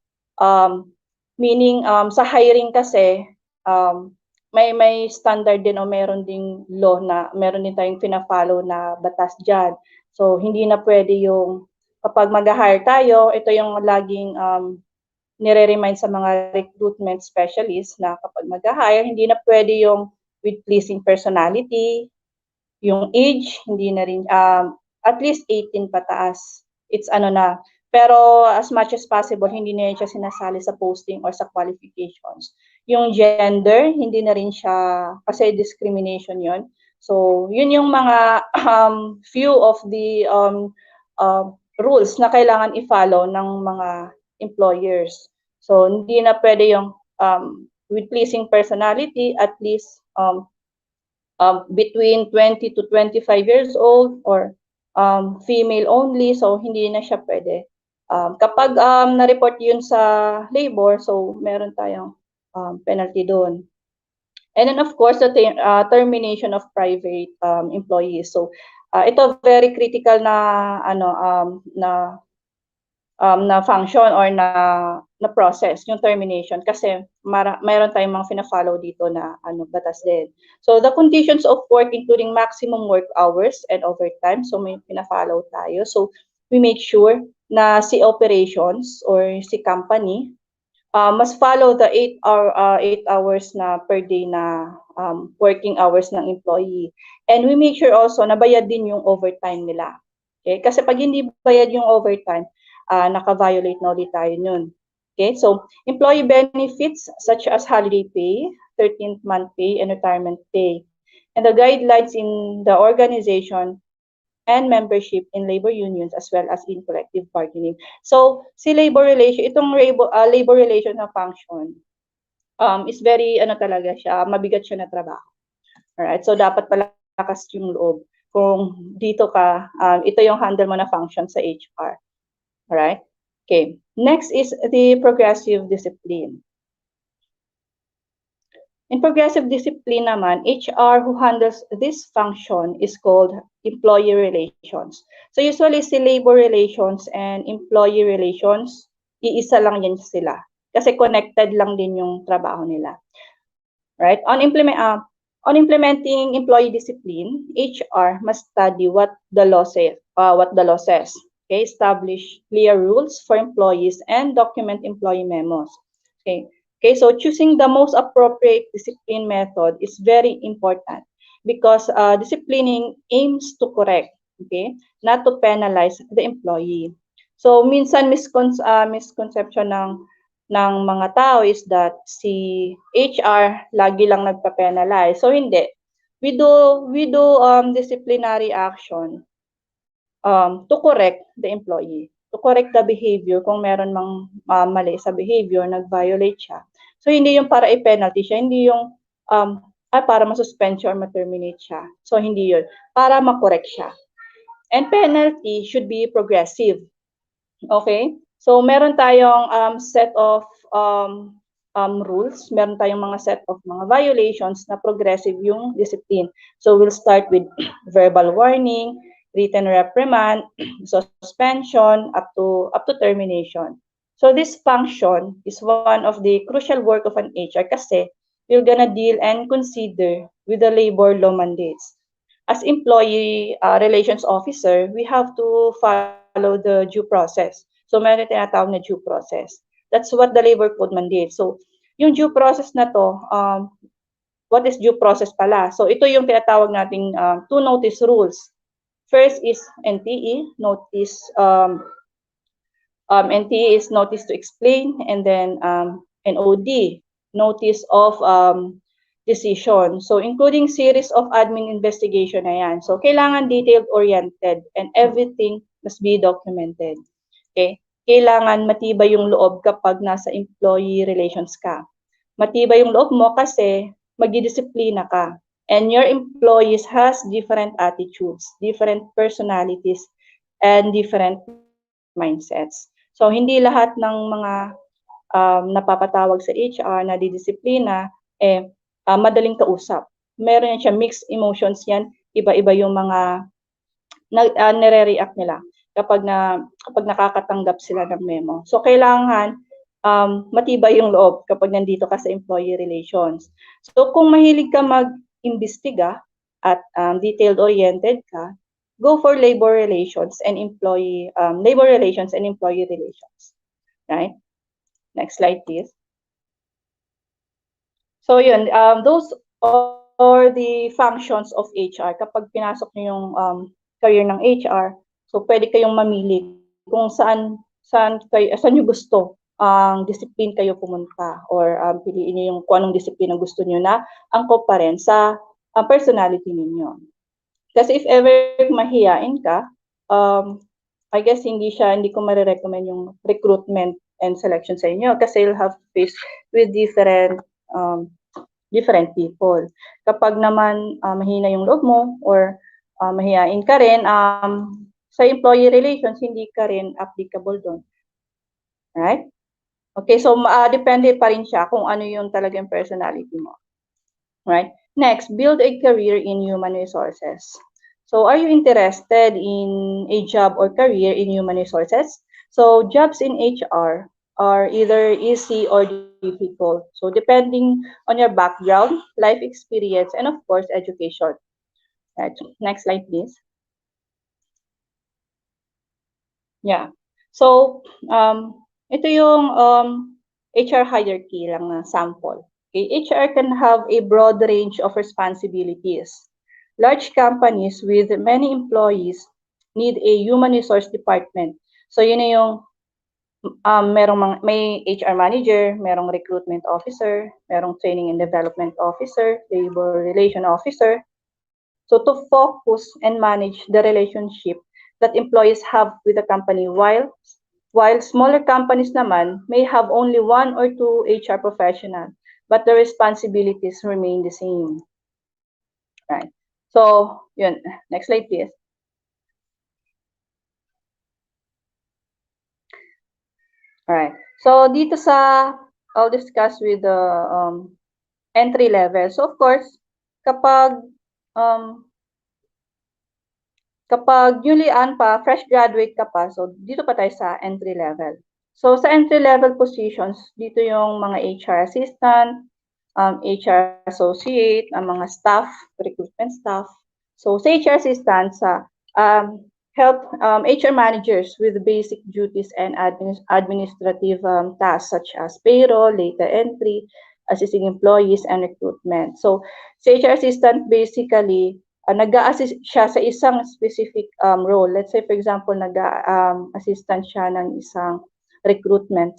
meaning sa hiring kasi may standard din o meron ding law na meron din tayong pina-follow na batas diyan. So hindi na pwede yung kapag mag-hire tayo, ito yung laging nire-remind sa mga recruitment specialists na kapag mag-hire, hindi na pwede yung with pleasing personality, yung age, hindi na rin, at least 18 pataas. It's ano na. Pero as much as possible, hindi na rin siya sinasali sa posting or sa qualifications. Yung gender, hindi na rin siya, kasi discrimination yon. So, yun yung mga few of the rules na kailangan i-follow ng mga employers. So, hindi na pwede yung with pleasing personality, at least between 20 to 25 years old or female only. So, hindi na siya pwede. Kapag na-report yun sa labor, so meron tayong penalty doon. And then, of course, the termination of private employees. So, ito very critical na na function or na process yung termination kasi mayroon tayong mga fina-follow dito na batas din. So the conditions of work including maximum work hours and overtime, so may fina-follow tayo. So we make sure na si operations or si company must follow the 8 hours na per day na working hours ng employee. And we make sure also na bayad din yung overtime nila. Okay? Kasi pag hindi bayad yung overtime, naka-violate na ulit tayo nun. Okay? So, employee benefits such as holiday pay, 13th month pay, and retirement pay. And the guidelines in the organization and membership in labor unions as well as in collective bargaining. So, si labor relation, itong labor relation na function is very, talaga siya, mabigat siya na trabaho. Alright, so dapat palakas yung loob. Kung dito ka, ito yung handle mo na function sa HR. Alright, okay. Next is the progressive discipline. In progressive discipline naman, HR who handles this function is called employee relations. So usually si labor relations and employee relations, iisa lang yan sila. Kasi connected lang din yung trabaho nila. Right? On implementing employee discipline, HR must study what the law says. Okay? Establish clear rules for employees and document employee memos. Okay? Okay, so choosing the most appropriate discipline method is very important because disciplining aims to correct, okay, not to penalize the employee. So minsan misconception ng mga tao is that si HR lagi lang nagpa-penalize. So hindi. We do disciplinary action to correct the employee, to correct the behavior kung meron mang mali sa behavior, nag-violate siya. So hindi yung para i-penalty siya, hindi yung para ma-suspend siya or ma-terminate siya. So hindi yun. Para ma-correct siya. And penalty should be progressive. Okay? So meron tayong set of rules, meron tayong mga set of mga violations na progressive yung discipline. So we'll start with verbal warning, written reprimand, suspension, up to termination. So this function is one of the crucial work of an HR kasi you're gonna deal and consider with the labor law mandates. As employee relations officer, we have to follow the due process. So meron tinatawag na due process. That's what the labor code mandates. So yung due process na to, what is due process pala? So ito yung tinatawag nating two notice rules. First is NTE, notice NTE is notice to explain, and then NOD, notice of decision. So including series of admin investigation na yan. So kailangan detailed oriented and everything must be documented. Okay? Kailangan matibay yung loob kapag nasa employee relations ka. Matibay yung loob mo kasi magdidisiplina ka. And your employees has different attitudes, different personalities, and different mindsets. So hindi lahat ng mga napapatawag sa HR na didisiplina madaling kausap. Meron yan siya, mixed emotions yan, iba-iba yung mga nire-react nila kapag nakakatanggap sila ng memo. So kailangan matibay yung loob kapag nandito ka sa employee relations. So kung mahilig ka mag-imbestiga at detailed oriented ka, go for labor relations and employee relations. Right? Next slide, please. So yun, those are the functions of HR. Kapag pinasok niyo yung career ng HR, so pwede kayong mamili kung saan niyo gusto ang discipline kayo pumunta or piliin niyo yung kung anong discipline ang gusto niyo na angkop pa rin sa personality ninyo. Kasi if ever mahiyain ka, I guess hindi ko marirecommend yung recruitment and selection sa inyo kasi you'll have to face with different people. Kapag naman mahina yung loob mo or mahiyain ka rin, sa employee relations, hindi ka rin applicable doon. Right? Okay, so depende pa rin siya kung ano yung talaga yung personality mo. Right? Next, build a career in human resources. So, are you interested in a job or career in human resources? So, jobs in HR are either easy or difficult. So, depending on your background, life experience, and of course, education. Right. Next slide, please. Yeah. So, ito yung HR hierarchy lang na sample. Okay, HR can have a broad range of responsibilities. Large companies with many employees need a human resource department. So, yun na yung may HR manager, merong recruitment officer, merong training and development officer, labor relation officer. So, to focus and manage the relationship that employees have with the company while smaller companies naman may have only one or two HR professionals, but the responsibilities remain the same. Right. So, yun. Next slide, please. Alright. So, dito I'll discuss with the entry level. So, of course, kapag newly fresh graduate ka pa, so dito pa tayo sa entry level. So, sa entry level positions, dito yung mga HR assistant, HR associate, ang mga staff, recruitment staff. So, sa HR assistant, help HR managers with basic duties and administrative tasks such as payroll, data entry, assisting employees, and recruitment. So, si HR assistant basically, nag-a-assist siya sa isang specific role. Let's say, for example, nag-assistant siya ng isang recruitment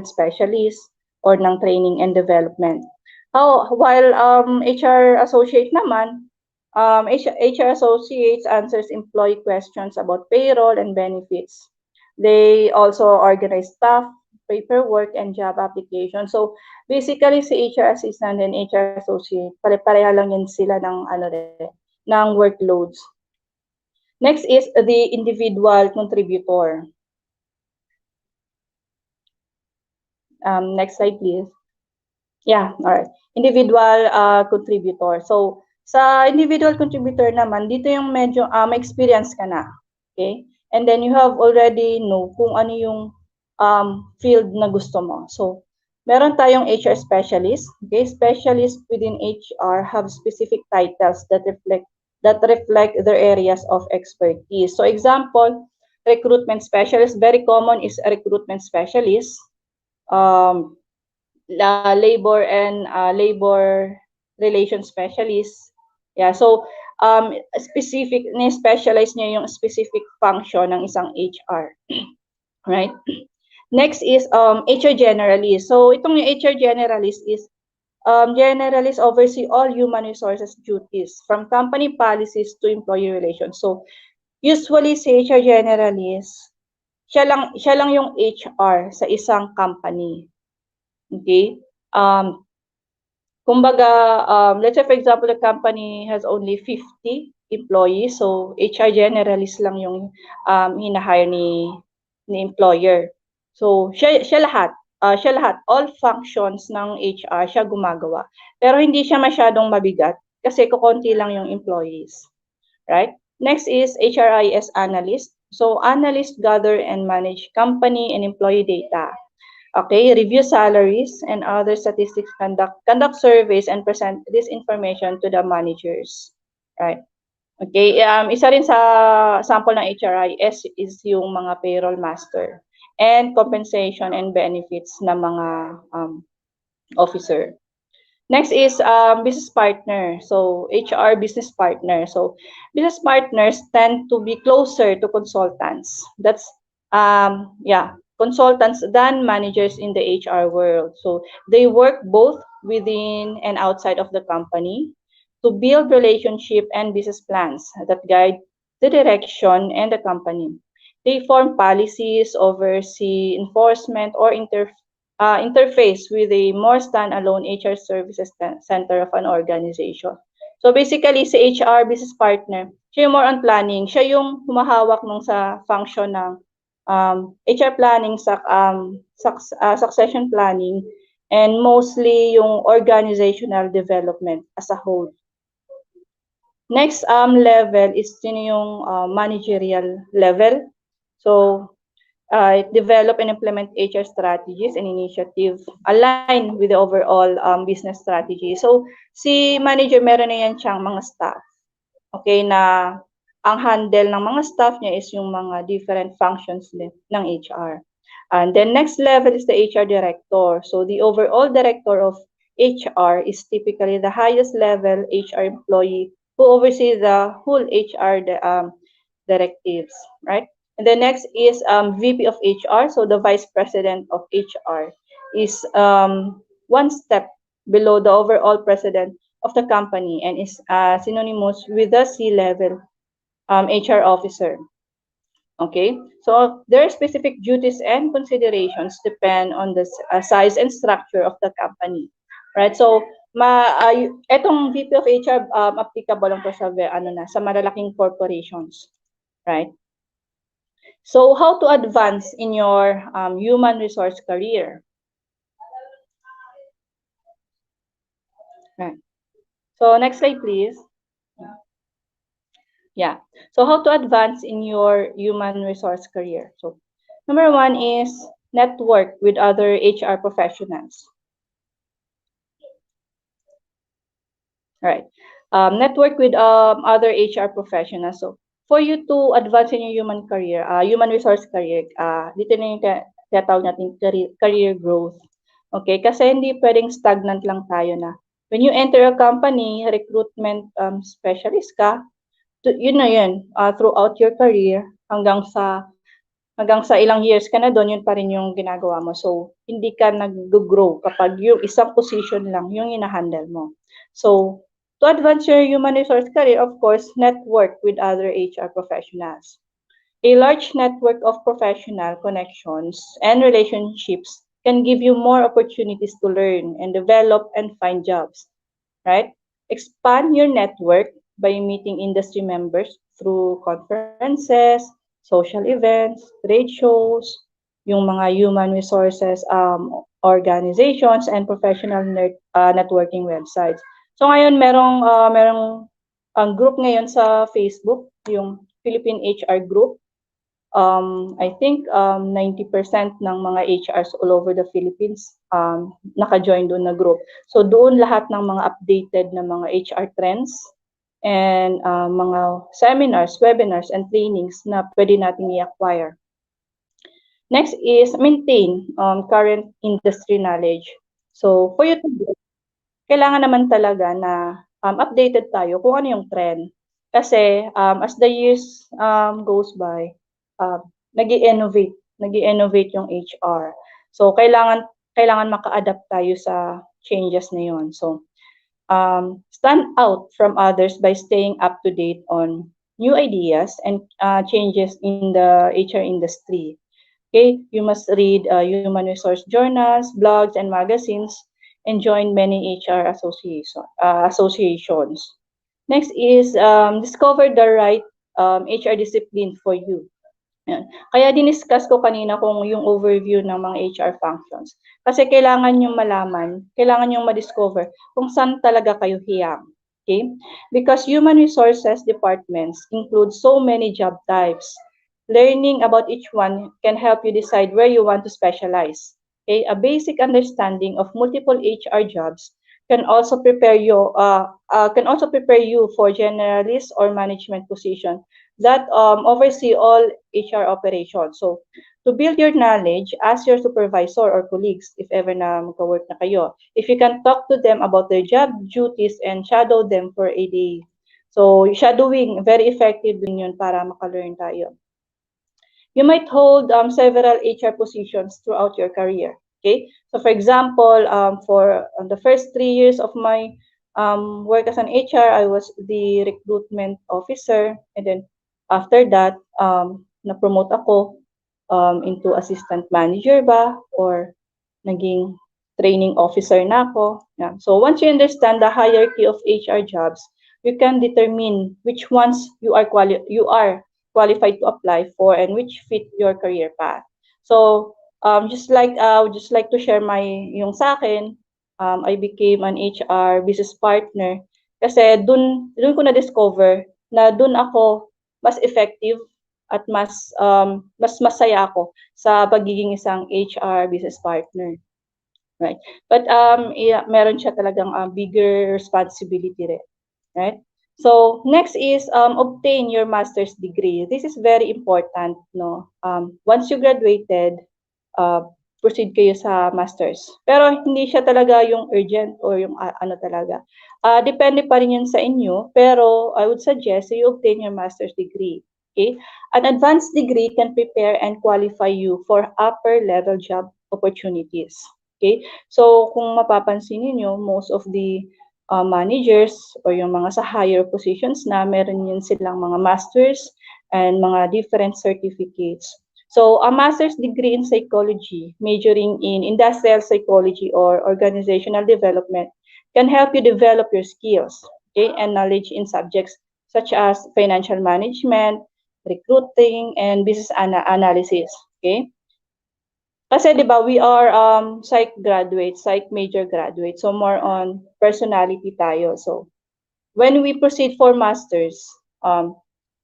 specialist or ng training and development. While HR associate naman, HR associates answers employee questions about payroll and benefits. They also organize staff, paperwork, and job application. So, basically, si HR assistant and HR associate, pare-pareha lang yan sila ng, ng workloads. Next is the individual contributor. Next slide, please. Yeah, all right. Individual contributor. So, sa individual contributor naman, dito yung medyo may experience ka na. Okay? And then you have already know kung ano yung field na gusto mo. So, meron tayong HR specialist. Okay? Specialists within HR have specific titles that reflect their areas of expertise. So, example, recruitment specialist. Very common is a recruitment specialist. Labor relations specialist. Yeah, so specific specialize niya yung specific function ng isang HR. Right? Next is HR generalist. So itong yung HR generalist is generalist oversee all human resources duties from company policies to employee relations. So usually si HR generalist, siya lang yung HR sa isang company. Okay? Kumbaga, let's say for example, the company has only 50 employees, so HR generalist lang yung hinahire ni employer. So, siya lahat, all functions ng HR, siya gumagawa. Pero hindi siya masyadong mabigat kasi kukonti lang yung employees. Right? Next is HRIS analyst. So, analysts gather and manage company and employee data. Okay, review salaries and other statistics, conduct surveys and present this information to the managers. Right. Okay, isa rin sa sample ng HRIS is yung mga payroll master and compensation and benefits ng mga officer. Next is business partner. So HR business partner. So business partners tend to be closer to consultants. That's consultants than managers in the HR world. So they work both within and outside of the company to build relationship and business plans that guide the direction and the company. They form policies, oversee enforcement, or interface with a more standalone HR services center of an organization. So basically, si HR business partner, siya yung more on planning. Siya yung humahawak nung sa function ng HR planning, succession planning, and mostly yung organizational development as a whole. Next level is yung managerial level. So develop and implement HR strategies and initiatives aligned with the overall business strategy. So si manager, meron na yan siyang mga staff. Okay, na ang handle ng mga staff niya is yung mga different functions ng HR. And then next level is the HR director. So the overall director of HR is typically the highest level HR employee who oversees the whole HR directives, right? And the next is VP of HR. So the vice president of HR is one step below the overall president of the company and is synonymous with the C-level HR officer. Okay, so their specific duties and considerations depend on the size and structure of the company, right? So, etong VP of HR applicable lang to sa sa malalaking corporations, right? So, how to advance in your human resource career? Right. So, next slide, please. Yeah. So how to advance in your human resource career? So number one is network with other HR professionals. All right. Network with other HR professionals. So for you to advance in your human career, human resource career, dito na yung tinatawag natin career growth. Okay? Kasi hindi pwedeng stagnant lang tayo na. When you enter a company, recruitment specialist ka, yun na yun, throughout your career, hanggang sa ilang years ka na doon, yun pa rin yung ginagawa mo. So, hindi ka nag-grow kapag yung isang position lang yung inahandle mo. So, to advance your human resource career, of course, network with other HR professionals. A large network of professional connections and relationships can give you more opportunities to learn and develop and find jobs, right? Expand your network by meeting industry members through conferences, social events, trade shows, yung mga human resources organizations and professional networking websites. So ngayon merong group ngayon sa Facebook, yung Philippine HR group. I think 90% ng mga HRs all over the Philippines naka-join doon na group. So doon lahat ng mga updated na mga HR trends and mga seminars, webinars, and trainings na pwede natin i-acquire. Next is maintain current industry knowledge. So for you to do, kailangan naman talaga na updated tayo kung ano yung trend. Kasi as the years goes by, nag-i-innovate yung HR. So kailangan maka-adapt tayo sa changes na yun. So stand out from others by staying up to date on new ideas and changes in the HR industry. Okay, you must read human resource journals, blogs, and magazines, and join many HR associations. Next is discover the right HR discipline for you. Yan. Kaya diniscuss ko kanina kung yung overview ng mga HR functions. Kasi kailangan yung malaman, kailangan yung ma-discover kung saan talaga kayo hiyang. Okay? Because human resources departments include so many job types. Learning about each one can help you decide where you want to specialize. Okay? A basic understanding of multiple HR jobs can also prepare you for generalist or management position that oversee all HR operations. So, to build your knowledge, ask your supervisor or colleagues if ever na magka-work na kayo. If you can talk to them about their job duties and shadow them for a day. So, shadowing, very effective din yun para maka-learn tayo. You might hold several HR positions throughout your career. Okay? So, for example, for the first 3 years of my work as an HR, I was the recruitment officer, and then after that, na-promote ako into assistant manager ba or naging training officer na ako. Yeah. So once you understand the hierarchy of HR jobs, you can determine which ones you are qualified to apply for and which fit your career path. So just like to share yung sa akin, I became an HR business partner kasi dun ko na-discover na dun ako mas effective at mas masaya ako sa pagiging isang HR business partner. Right? But meron siya talagang bigger responsibility rin. Right? So next is obtain your master's degree. This is very important, no? Once you graduated, proceed kayo sa masters. Pero hindi siya talaga yung urgent or yung ano talaga. Depende pa rin yun sa inyo, pero I would suggest you obtain your master's degree. Okay? An advanced degree can prepare and qualify you for upper level job opportunities. Okay? So kung mapapansin niyo, most of the managers or yung mga sa higher positions na meron yun silang mga masters and mga different certificates. So, a master's degree in psychology, majoring in industrial psychology or organizational development, can help you develop your skills, okay, and knowledge in subjects such as financial management, recruiting, and business analysis, okay? Kasi, di ba, we are psych graduates, psych major graduates, so more on personality tayo. So, when we proceed for masters,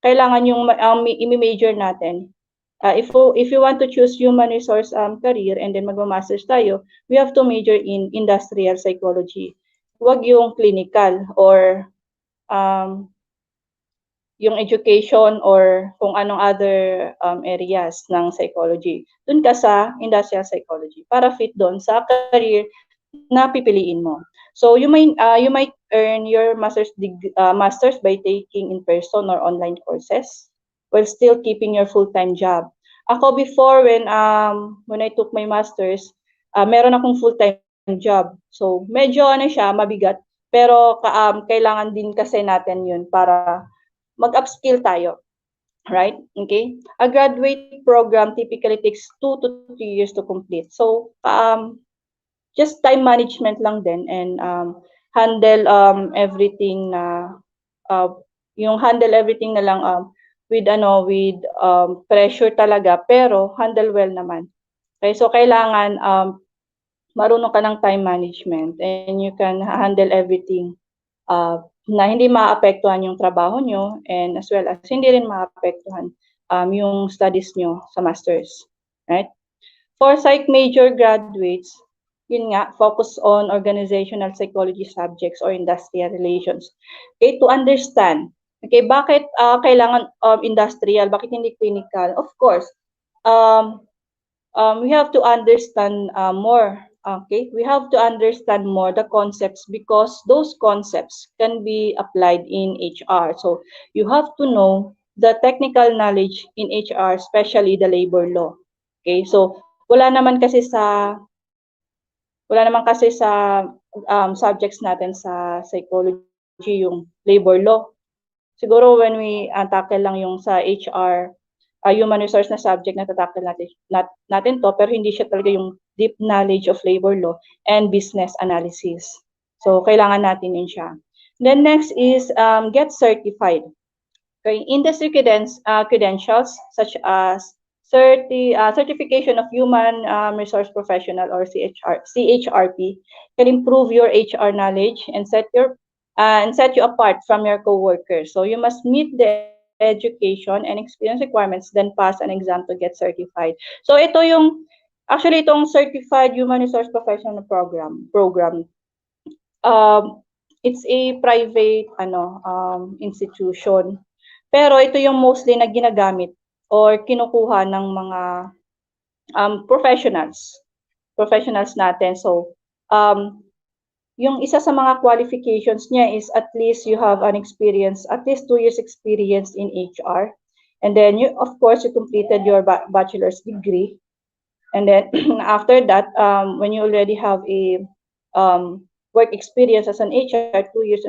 kailangan yung i-major natin. If you want to choose human resource career and then magma-masters tayo, we have to major in industrial psychology. Huwag yung clinical or yung education or kung anong other areas ng psychology. Dun ka sa industrial psychology para fit doon sa career na pipiliin mo. So you might earn your masters by taking in person or online courses while still keeping your full-time job. Ako before when I took my masters, meron akong full-time job. So medyo ano siya, mabigat, pero kailangan din kasi natin 'yun para mag-upskill tayo. Right? Okay? A graduate program typically takes 2 to 3 years to complete. So, just time management lang din and handle everything na yung handle everything na lang with pressure talaga pero handle well naman. Okay? So, kailangan marunong ka ng time management and you can handle everything na hindi maapektuhan yung trabaho nyo and as well as hindi rin maapektuhan yung studies nyo sa masters. Right? For psych major graduates, yun nga, focus on organizational psychology subjects or industrial relations. Okay, to understand, okay, bakit kailangan industrial, bakit hindi clinical? Of course, we have to understand more. Okay, we have to understand more the concepts because those concepts can be applied in HR. So you have to know the technical knowledge in HR, especially the labor law. Okay, so wala naman kasi sa subjects natin sa psychology yung labor law. Siguro when we tackle lang yung sa HR, human resource na subject na tatakil natin to, pero hindi siya talaga yung deep knowledge of labor law and business analysis. So, kailangan natin yun siya. Then next is get certified. Okay, industry credentials such as certification of human resource professional or CHRP can improve your HR knowledge and set you apart from your coworkers. So you must meet the education and experience requirements, then pass an exam to get certified. So itong certified human resource professional program. It's a private institution. Pero ito yung mostly na ginagamit or kinukuha ng mga professionals natin. So yung isa sa mga qualifications niya is at least you have an experience, at least 2 years experience in HR. And then of course, you completed your bachelor's degree. And then after that, when you already have a work experience as an HR, 2 years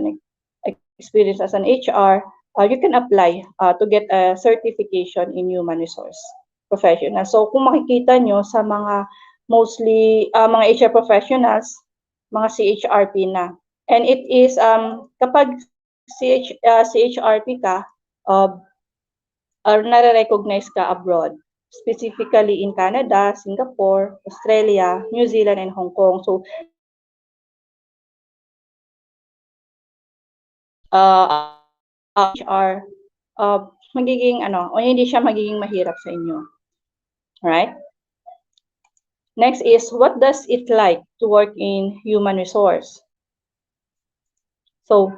experience as an HR, you can apply to get a certification in human resource professional. So kung makikita nyo sa mga mostly mga HR professionals, mga CHRP na. And it is, kapag CHRP ka, nare-recognize ka abroad, specifically in Canada, Singapore, Australia, New Zealand, and Hong Kong. So, HR, hindi siya magiging mahirap sa inyo. Right? Next is, what does it like to work in human resource? So,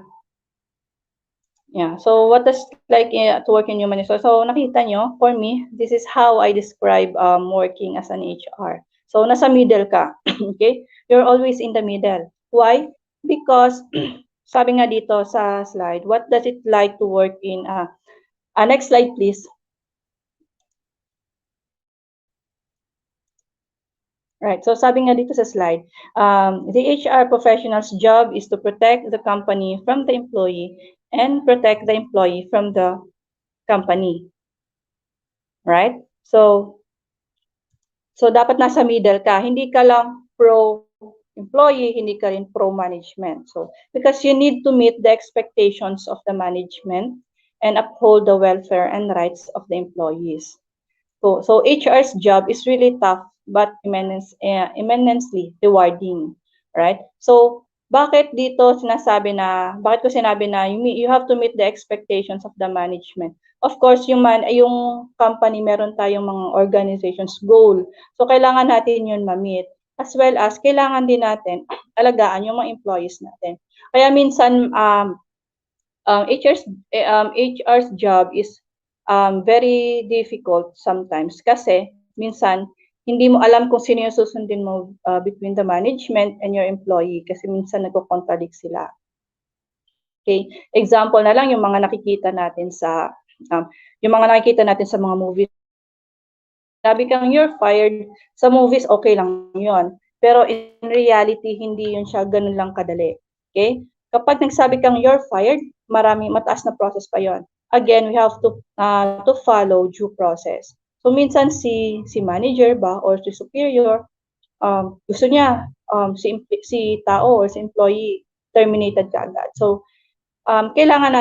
yeah. So, what does it like to work in human resource? So, nakita nyo, for me, this is how I describe working as an HR. So, nasa middle ka. Okay? You're always in the middle. Why? Because, sabi nga dito sa slide, what does it like to work in, next slide please. Right. So sabi nga dito sa slide, the HR professional's job is to protect the company from the employee and protect the employee from the company. Right? So dapat nasa middle ka. Hindi ka lang pro-employee, hindi ka rin pro-management. So, because you need to meet the expectations of the management and uphold the welfare and rights of the employees. So HR's job is really tough but immensely rewarding, right? So, bakit ko sinabi na you have to meet the expectations of the management? Of course, yung company, meron tayong mga organizations goal. So, kailangan natin yun ma-meet. As well as, kailangan din natin alagaan yung mga employees natin. Kaya minsan, HR's job is very difficult sometimes kasi minsan hindi mo alam kung sino yung susundin mo between the management and your employee kasi minsan nagko-contradict sila. Okay? Example na lang yung mga nakikita natin sa mga movies. Sabi kang you're fired, sa movies okay lang 'yon. Pero in reality hindi 'yun siya ganun lang kadali. Okay? Kapag nagsabi kang you're fired, mataas na process pa 'yon. Again, we have to follow due process. So minsan si manager ba or si superior gusto niya si tao or si employee terminated kaagad. So kailangan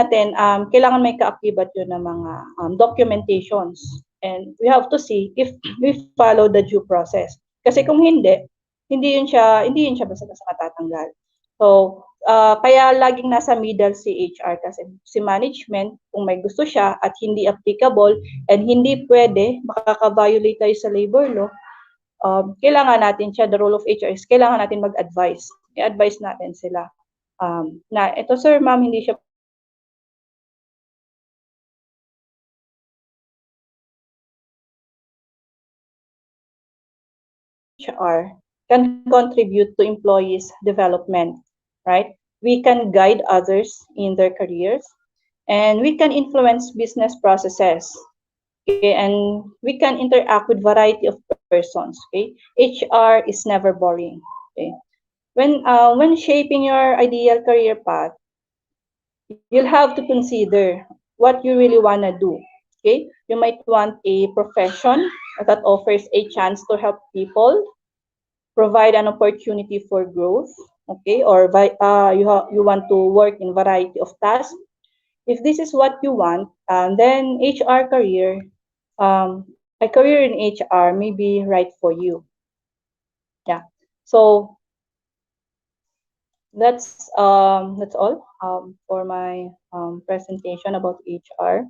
may kaakibat yun ng mga documentations. And we have to see if we follow the due process. Kasi kung hindi yun siya basta-basta matatanggal. So, kaya laging nasa middle si HR kasi si management, kung may gusto siya at hindi applicable and hindi pwede, makaka-violate tayo sa labor law, kailangan natin siya, the role of HR is kailangan natin mag-advise. I-advise natin sila na ito sir, ma'am, hindi siya HR can contribute to employees' development, right? We can guide others in their careers and we can influence business processes. Okay, and we can interact with variety of persons. Okay, HR is never boring. Okay, when shaping your ideal career path, you'll have to consider what you really want to do. Okay, you might want a profession that offers a chance to help people, provide an opportunity for growth. Okay, or you want to work in variety of tasks. If this is what you want, then HR career, a career in HR may be right for you. Yeah. So that's all for my presentation about HR.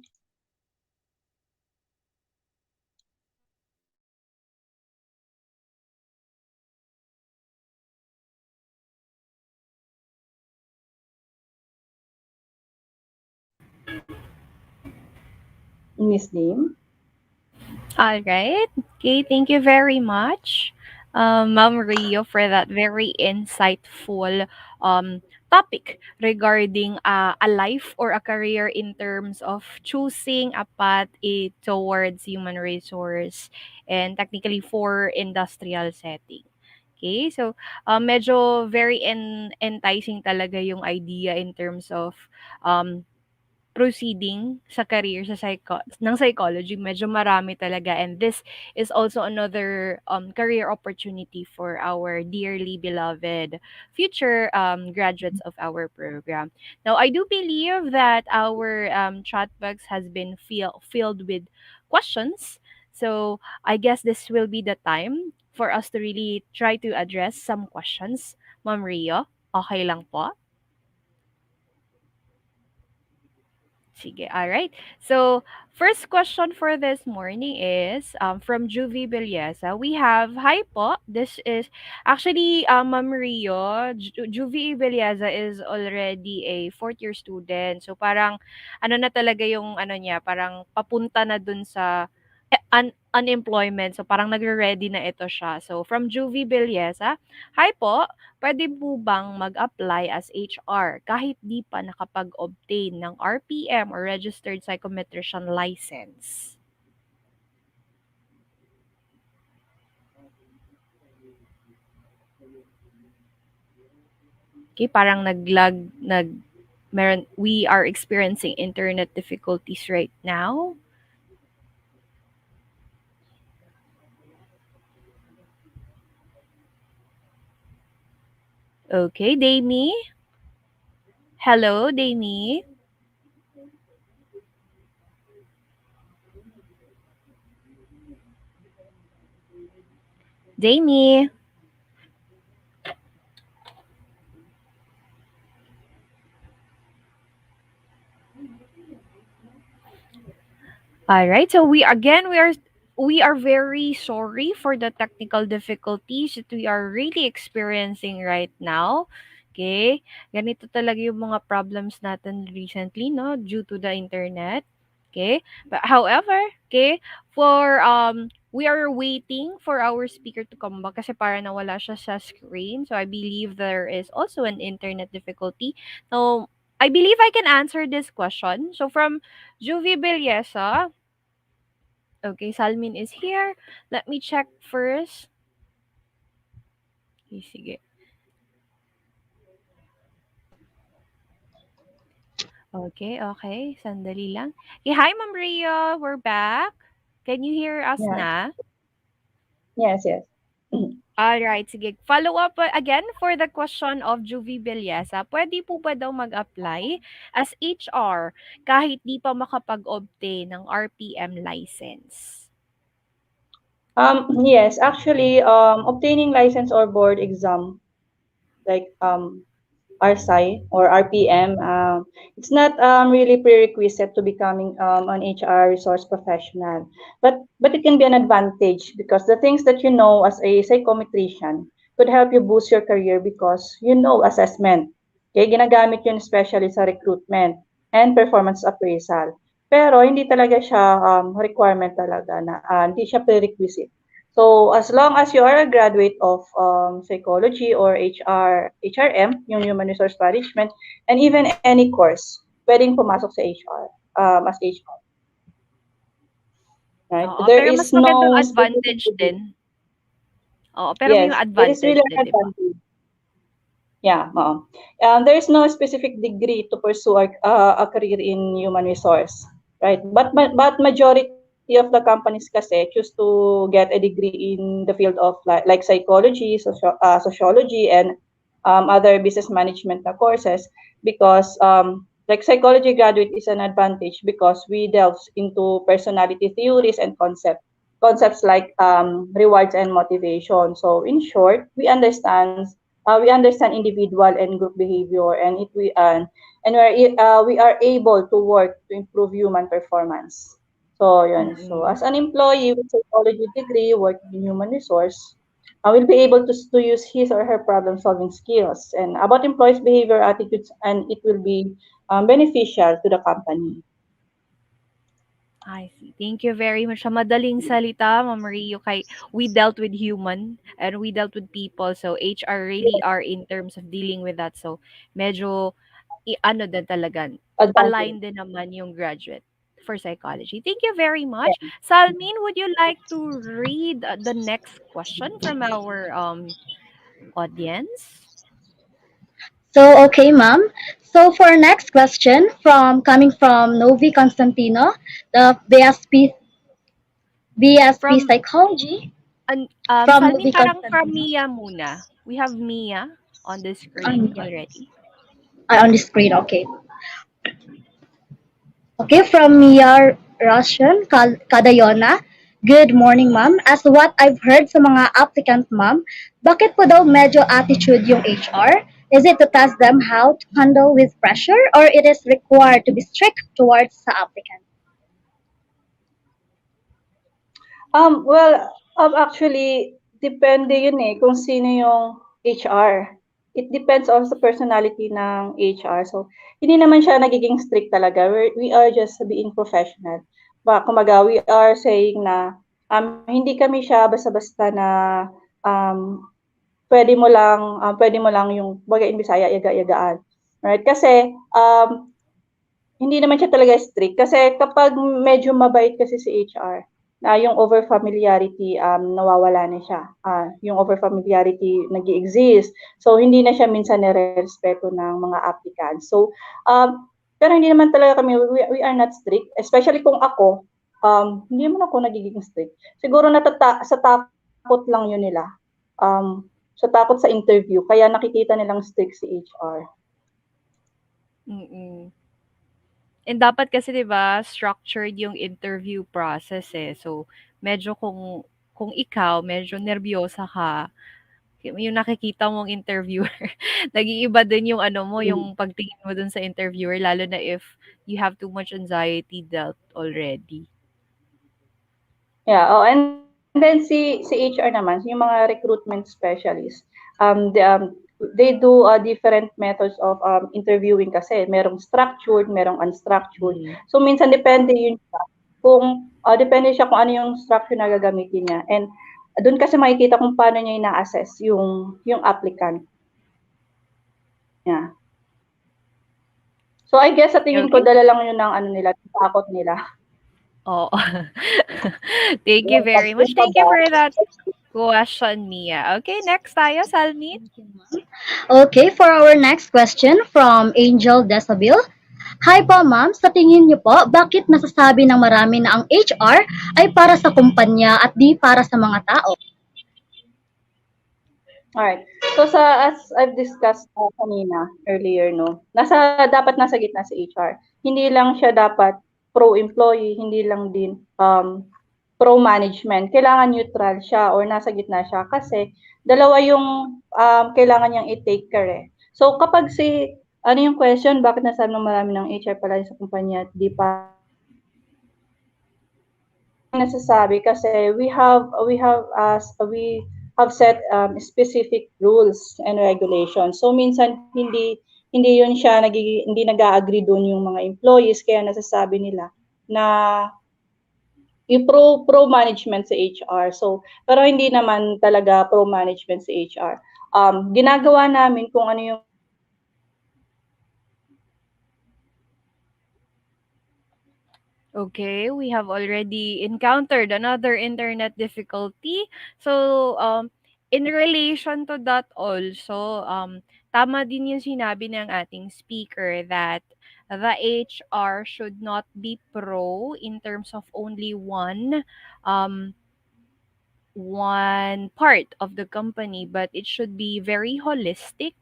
Miss Lim. All right. Okay, thank you very much, Ma'am Rio, for that very insightful topic regarding a life or a career in terms of choosing a path towards human resource and technically for industrial setting. Okay, so medyo very enticing talaga yung idea in terms of um, proceeding sa career sa ng psychology, medyo marami talaga, and this is also another career opportunity for our dearly beloved future graduates of our program. Now, I do believe that our chat box has been filled with questions. So, I guess this will be the time for us to really try to address some questions. Ma'am Rio, okay lang po? Sige, alright. So, first question for this morning is from Juvie Belleza. We have, hi po, this is, actually, Ma'am Rio, Juvie Belleza is already a fourth year student. So, parang, ano na talaga yung, ano niya, parang papunta na dun sa unemployment. So, parang nagre-ready na ito siya. So, from Juvie Belleza, hi po, pwede po bang mag-apply as HR kahit di pa nakapag-obtain ng RPM or Registered Psychometrician License? Okay, parang we are experiencing internet difficulties right now. Okay, Damie? Hello, Damie? Damie? All right. So we are very sorry for the technical difficulties that we are really experiencing right now. Okay? Ganito talaga yung mga problems natin recently, no? Due to the internet. Okay? But however, okay, we are waiting for our speaker to come back kasi para nawala siya sa screen. So I believe there is also an internet difficulty. So I believe I can answer this question. So from Juvie Belleza, okay, Salmin is here. Let me check first. Okay, sige. Okay, okay. Sandali lang. Okay, hi, Ma'am Ria. We're back. Can you hear us Yeah. na? Yes, yes. Mhm. Alright, sige. Follow up again for the question of Juvie Belleza. Pwede po ba daw mag-apply as HR kahit di pa makapag-obtain ng RPM license? Yes, actually, obtaining license or board exam, like RSI or RPM, it's not really prerequisite to becoming an HR resource professional, but it can be an advantage because the things that you know as a psychometrician could help you boost your career because you know assessment. Okay, ginagamit yun especially sa recruitment and performance appraisal. Pero hindi talaga siya requirement talaga na hindi siya prerequisite. So as long as you are a graduate of psychology or HRM, yung Human Resource Management, and even any course, pwedeng pumasok sa HR as HR. Right? Oo, There pero mas is magandang no specific advantage degree. din. Oo, pero may Yes, it is advantage really din, an 'di ba? advantage. Yeah, oo. There is no specific degree to pursue a career in human resource, right? But majority of the companies kasi choose to get a degree in the field of like psychology, sociology, and other business management na courses because like psychology graduate is an advantage because we delve into personality theories and concepts like rewards and motivation. So in short, we understand individual and group behavior, and we are able to work to improve human performance. So yun. So Mm. as an employee with psychology degree working in human resource, will be able to use his or her problem solving skills and about employees' behavior attitudes, and it will be beneficial to the company. I see. Thank you very much. Sa madaling salita, Ma'am Rio, kay we dealt with human and we dealt with people. So HR really are in terms of dealing with that. So medyo ano din talaga, Advantage. align din naman yung graduate for psychology. Thank you very much. Yeah. Salmin, would you like to read the next question from our audience? So, okay, ma'am. So, for our next question, coming from Novi Constantino, the BSP From Psychology from Salmin, Novi parang from Constantino. Mia muna. We have Mia on the Um, screen already. on the screen, okay. Okay, from Mia Russian Kadayona. Good morning, ma'am. As what I've heard sa mga applicant, ma'am, bakit po daw medyo attitude yung HR? Is it to test them how to handle with pressure or it is required to be strict towards sa applicant? Well, actually, depende yun eh kung sino yung HR. It depends on sa personality ng HR. So, hindi naman siya nagiging strict talaga. We are just being professional. Kumaga, we are saying na hindi kami siya basta-basta na um, pwede mo lang yung baga in Bisaya, yaga-yagaan. Right? Kasi hindi naman siya talaga strict kasi kapag medyo mabait kasi si HR, yung over familiarity nawawala na siya. Yung over familiarity nag-exist. So hindi na siya minsan nirerespeto ng mga applicants. So pero hindi naman talaga kami we are not strict, especially kung ako hindi naman ako nagiging strict. Siguro sa takot lang yun nila. Sa takot sa interview kaya nakikita nilang strict si HR. Mm. And dapat kasi 'di ba, structured yung interview process, eh. So, medyo kung ikaw medyo nerbiyosa ka, yung nakikita mong interviewer, nag-iiba din yung ano mo, yung pagtingin mo dun sa interviewer lalo na if you have too much anxiety dealt already. Yeah, oh, and then si HR naman, yung mga recruitment specialist, they do different methods of interviewing kasi. Merong structured, merong unstructured. So minsan depende yun siya kung depende siya kung ano yung structure na gagamitin niya. And doon kasi makikita kung paano niya ina-assess yung applicant. Yeah. So I guess sa tingin ko Okay. dala lang yun ng ano nila, takot nila. Oh. Thank you very much. Thank you for that question, Mia. Okay, next tayo, Salmin. Okay, for our next question from Angel Desabil. Hi po ma'am, sa tingin niyo po, bakit nasasabi ng marami na ang HR ay para sa kumpanya at di para sa mga tao? Alright. So as I've discussed kanina earlier, no, dapat nasa gitna si HR. Hindi lang siya dapat pro-employee, hindi lang din pro-management. Kailangan neutral siya or nasa gitna siya kasi dalawa yung kailangan niyang i-take care eh. So kapag ano yung question, bakit nasabi ng marami ng HR pala sa kumpanya at di pa nasasabi kasi we have set specific rules and regulations. So minsan hindi yun siya hindi nag-agree doon yung mga employees kaya nasasabi nila na pro management sa HR. So pero hindi naman talaga pro management sa HR. Ginagawa namin kung ano yung Okay, we have already encountered another internet difficulty. So, in relation to that also, tama din yung sinabi ng ating speaker that the HR should not be pro in terms of only one part of the company, but it should be very holistic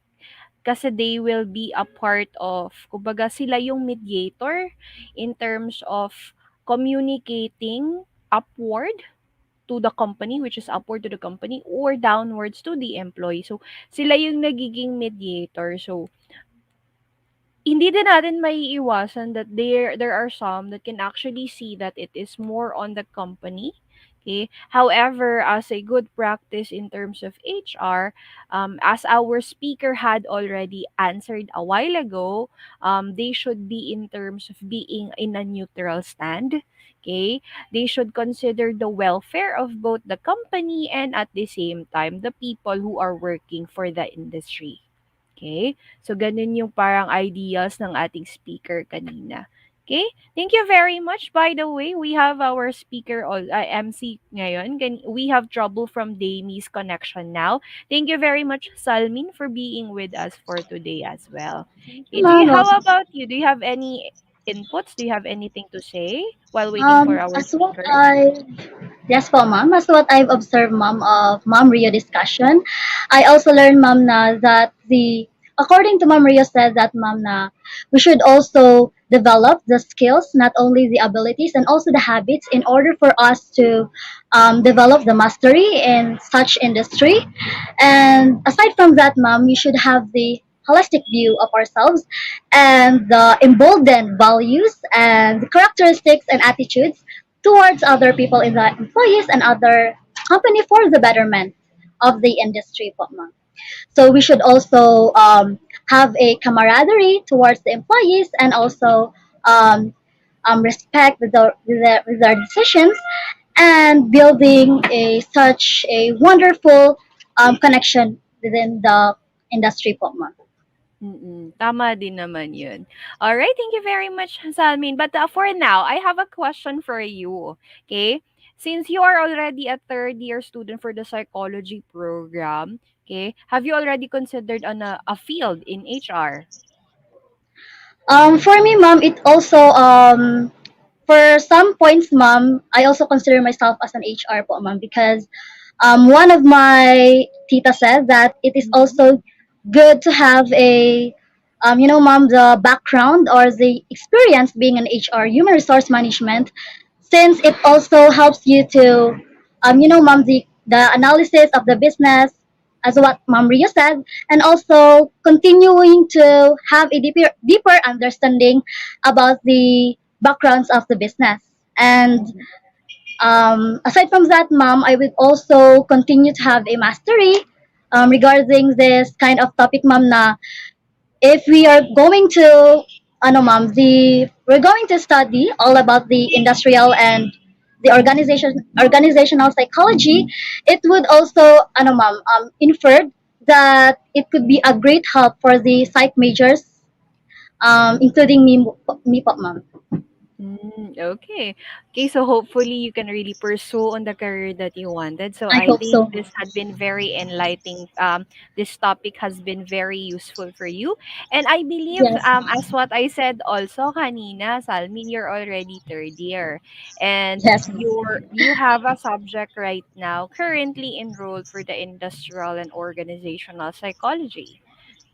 kasi they will be a part of, kumbaga sila yung mediator in terms of communicating upward to the company, which is upward to the company, or downwards to the employee. So, sila yung nagiging mediator. So, hindi din natin maiiwasan that there are some that can actually see that it is more on the company. Okay. However, as a good practice in terms of HR, as our speaker had already answered a while ago, they should be in terms of being in a neutral stand. Okay. They should consider the welfare of both the company and at the same time the people who are working for the industry. Okay? So, ganun yung parang ideas ng ating speaker kanina. Okay? Thank you very much. By the way, we have our speaker, MC ngayon. We have trouble from Damie's connection now. Thank you very much, Salmin, for being with us for today as well. Okay, Ma'am, how about you? Do you have any inputs? Do you have anything to say while waiting for our as what speaker? yes po ma'am, as what I've observed ma'am of Ma'am Rio discussion, I also learned ma'am na that according to Ma'am Rio said that ma'am na we should also develop the skills, not only the abilities and also the habits in order for us to develop the mastery in such industry. And aside from that ma'am, we should have the holistic view of ourselves and the emboldened values and characteristics and attitudes towards other people in the employees and other company for the betterment of the industry po ma'am. So we should also have a camaraderie towards the employees and also respect with their decisions and building such a wonderful connection within the industry po ma'am. Tama din naman yun. Alright, thank you very much, Salmin. But for now, I have a question for you. Okay? Since you are already a third-year student for the psychology program, okay, have you already considered a field in HR? For me, ma'am, it also for some points, ma'am, I also consider myself as an HR po, ma'am, because one of my tita said that it is also good to have ma'am, the background or the experience being an HR, human resource management, since it also helps you to, ma'am, the analysis of the business, as what Ma'am Ria said, and also continuing to have a deeper understanding about the backgrounds of the business. And aside from that, ma'am, I would also continue to have a mastery regarding this kind of topic, ma'am, na if we are going to ma'am, we're going to study all about the industrial and the organizational psychology. It would also ma'am, inferred that it could be a great help for the psych majors, including me po, ma'am. Okay. Okay, so hopefully you can really pursue on the career that you wanted. So I I hope think so. this had been very enlightening. This topic has been very useful for you. And I believe, Yes, as what I said also kanina, Salmin, you're already third year. And yes, ma'am. you have a subject right now currently enrolled for the industrial and organizational psychology.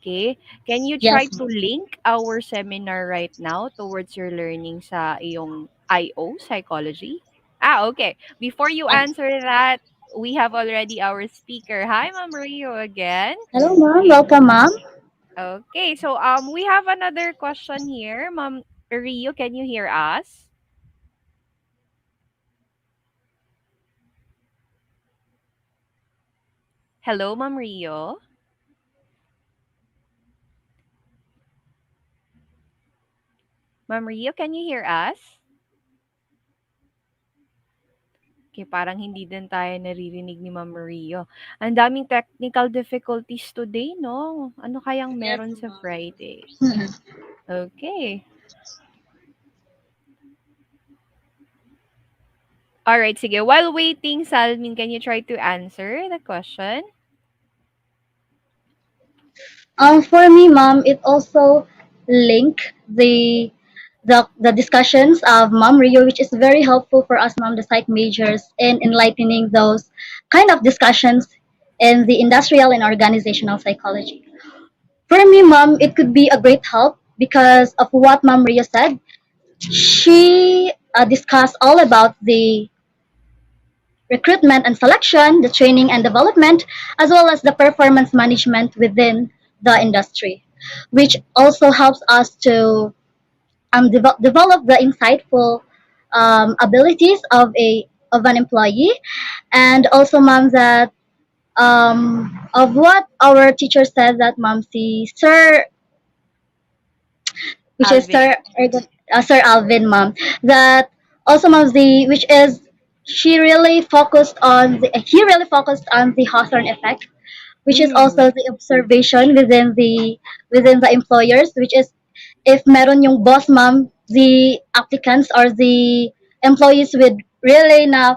Okay. Can you try Yes, to ma'am. link our seminar right now towards your learning sa iyong IO, psychology? Okay. Before you answer that, we have already our speaker. Hi, Ma'am Rio again. Hello, ma'am. Okay. Welcome, ma'am. Okay. So we have another question here. Ma'am Rio, can you hear us? Hello, Ma'am Rio. Ma'am Rio, can you hear us? Okay, parang hindi din tayo naririnig ni Ma'am Rio. Ang daming technical difficulties today, 'no? Ano kayang meron sa Friday? Okay. Alright, sige. While waiting, Salmin, can you try to answer the question? For me, ma'am, it also link the discussions of Mom Rio, which is very helpful for us, ma'am, the psych majors, in enlightening those kind of discussions in the industrial and organizational psychology. For me, ma'am, it could be a great help because of what Mom Rio said. She discussed all about the recruitment and selection, the training and development, as well as the performance management within the industry, which also helps us to develop the insightful abilities of an employee, and also, ma'am, that of what our teacher said, that ma'am, si Sir, which is Alvin. Sir Alvin, ma'am, that also, ma'am, the which is he really focused on the Hawthorne effect, which is Mm. also the observation within the employers, which is if meron yung boss, ma'am, the applicants or the employees would really na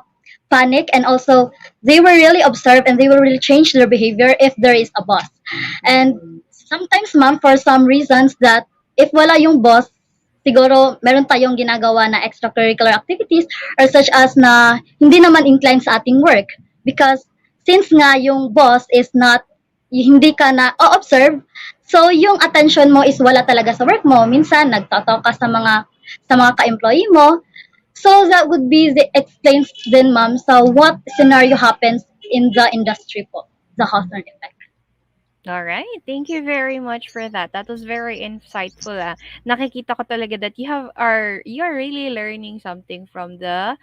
panic, and also they will really observe and they will really change their behavior if there is a boss. And Mm. sometimes, ma'am, for some reasons that if wala yung boss, siguro meron tayong ginagawa na extracurricular activities or such as na hindi naman inclined sa ating work. Because since nga yung boss is not, hindi ka na o-observe, so yung attention mo is wala talaga sa work mo. Minsan nagtatalk ka sa mga ka-employee mo. So that would be the explains din, ma'am, so what scenario happens in the industry po, the Hawthorne effect. All right. Thank you very much for that. That was very insightful. Nakikita ko talaga that you are really learning something from the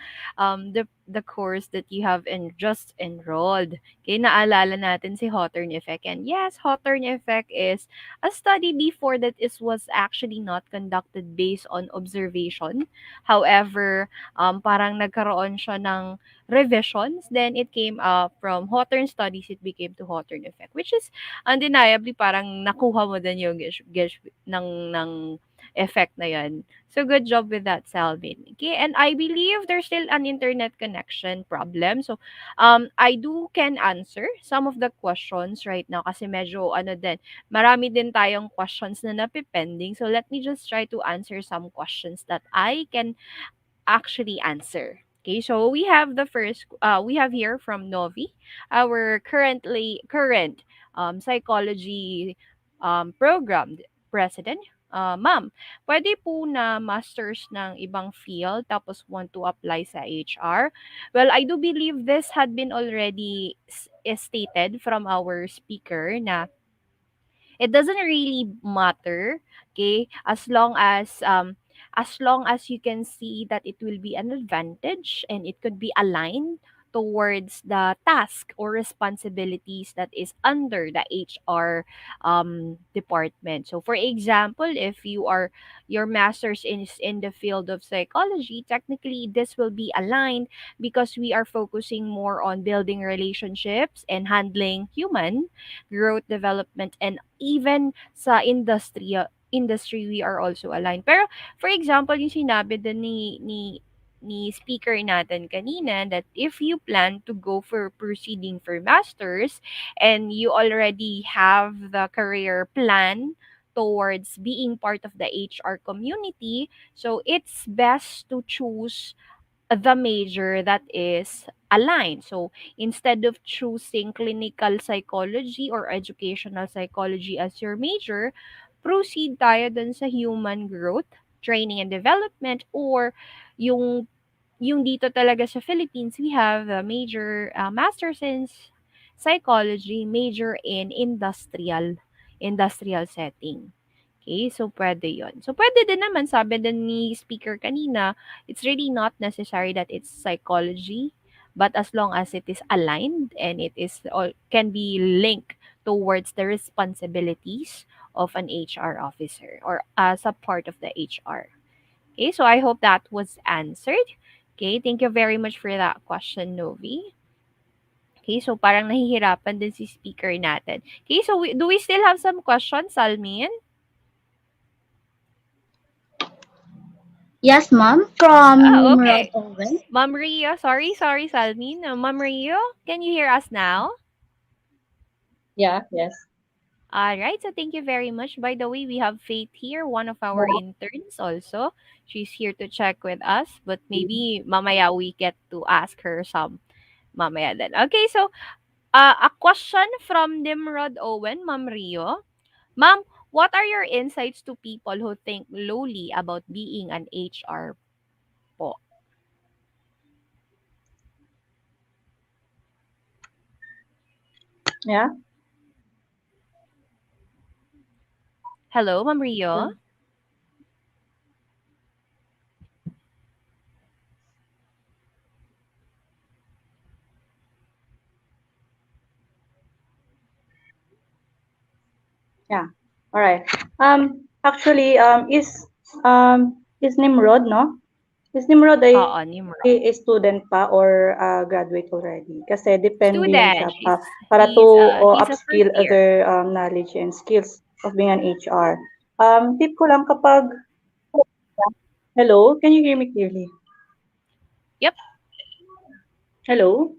course that you have just enrolled. Okay, naalala natin si Hawthorne effect. And yes, Hawthorne effect is a study before that was actually not conducted based on observation. However, parang nagkaroon siya ng revisions, then it came up from Hawthorne studies, it became to Hawthorne effect, which is undeniably parang nakuha mo din yung ng effect na yun. So good job with that, Salvin. Okay, and I believe there's still an internet connection problem. So I can answer some of the questions right now kasi medyo ano din, marami din tayong questions na napipending. So let me just try to answer some questions that I can actually answer. Okay, so we have we have here from Novi, our current psychology program president. Ma'am, pwede po na masters ng ibang field tapos want to apply sa HR? Well, I do believe this had been already stated from our speaker na it doesn't really matter, okay, as long as you can see that it will be an advantage and it could be aligned towards the task or responsibilities that is under the HR department. So for example, if your master's is in the field of psychology, technically this will be aligned because we are focusing more on building relationships and handling human growth development, and even sa industry we are also aligned. Pero for example, yung sinabi din ni speaker natin kanina, that if you plan to go for proceeding for masters and you already have the career plan towards being part of the HR community, so it's best to choose the major that is aligned. So instead of choosing clinical psychology or educational psychology as your major, proceed tayo dun sa human growth, training and development, or yung yung dito talaga sa Philippines, we have a major master's in psychology, major in industrial setting. Okay, so pwede yon. So pwede din naman, sabi din ni speaker kanina, it's really not necessary that it's psychology, but as long as it is aligned and it is or can be linked towards the responsibilities of an HR officer or as a part of the HR. Okay, so I hope that was answered. Okay, thank you very much for that question, Novi. Okay, so parang nahihirapan din si speaker natin. Okay, so do we still have some questions, Salmin? Yes, ma'am, from Nimrod Okay. Owen. Ma'am Rio, sorry, Salmin. Ma'am Rio, can you hear us now? Yeah, yes. All right, so thank you very much. By the way, we have Faith here, one of our interns also. She's here to check with us, but maybe mamaya we get to ask her some mamaya then. Okay, so a question from Nimrod Owen, Ma'am Rio. Ma'am, what are your insights to people who think lowly about being an HR po? Yeah. Hello, Ma'am Rio? Yeah. All right. Actually, is Nimrod, no? Is Nimrod Oo, Nimrod. a student pa or graduate already? Kasi depende yun Student. siya para to He's a first upskill year. other knowledge and skills of being an HR. Tip ko lang kapag hello, can you hear me clearly? Yep. Hello?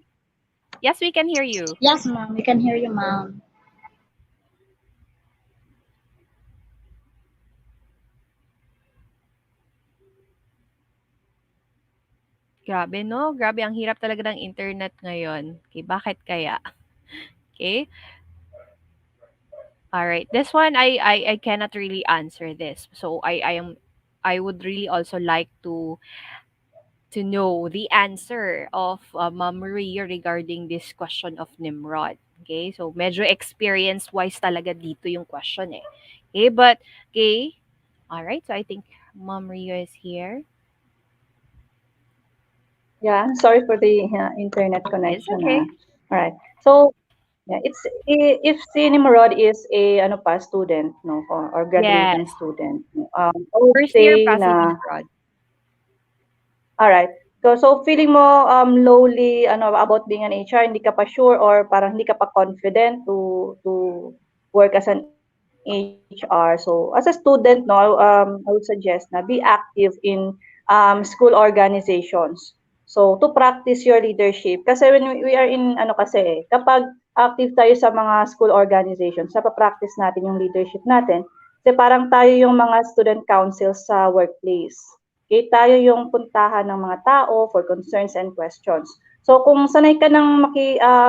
Yes, we can hear you. Yes, ma'am, we can hear you, ma'am. Grabe, no? Grabe, ang hirap talaga ng internet ngayon. Okay, bakit kaya? Okay. All right. This one, I cannot really answer this. So I would really also like to know the answer of Ma'am Maria regarding this question of Nimrod. Okay, so medyo experience-wise talaga dito yung question eh. Okay, but, okay. Alright, so I think Ma'am Maria is here. Yeah, sorry for the internet It's connection. okay. All right. So, yeah, if si Nimrod is a ano pa student, no, or graduating Yes. student, I would First year say pa si na Nimrod. all right. So feeling mo lowly ano about being an HR, hindi ka pa sure or parang hindi ka pa confident to work as an HR. So as a student, no, I would suggest na be active in school organizations. So to practice your leadership kasi when we are in ano kasi kapag active tayo sa mga school organizations, sa practice natin yung leadership natin, kasi parang tayo yung mga student councils sa workplace. Okay, tayo yung puntahan ng mga tao for concerns and questions. So kung sanay ka ng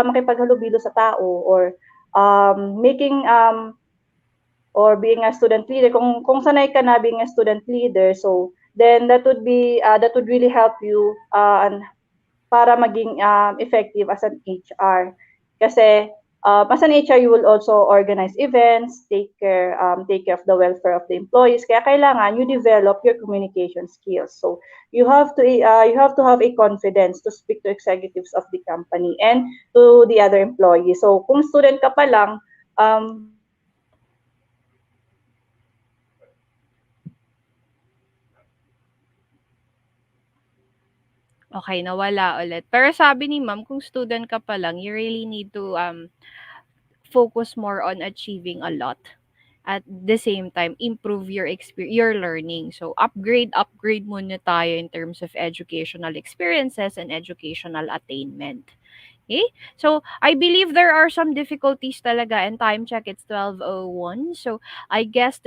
makipaghalubilo sa tao or making or being a student leader, kung sanay ka na being a student leader, so then that would really help you para maging effective as an HR. Kasi As an HR, you will also organize events, take care of the welfare of the employees. Kaya kailangan you develop your communication skills. So you have to have a confidence to speak to executives of the company and to the other employees. So kung student ka pa lang, Okay, nawala ulit. Pero sabi ni ma'am, kung student ka pa lang, you really need to focus more on achieving a lot. At the same time, improve your your learning. So, upgrade muna tayo in terms of educational experiences and educational attainment. Okay? So, I believe there are some difficulties talaga and time check, it's 12:01. So, I guess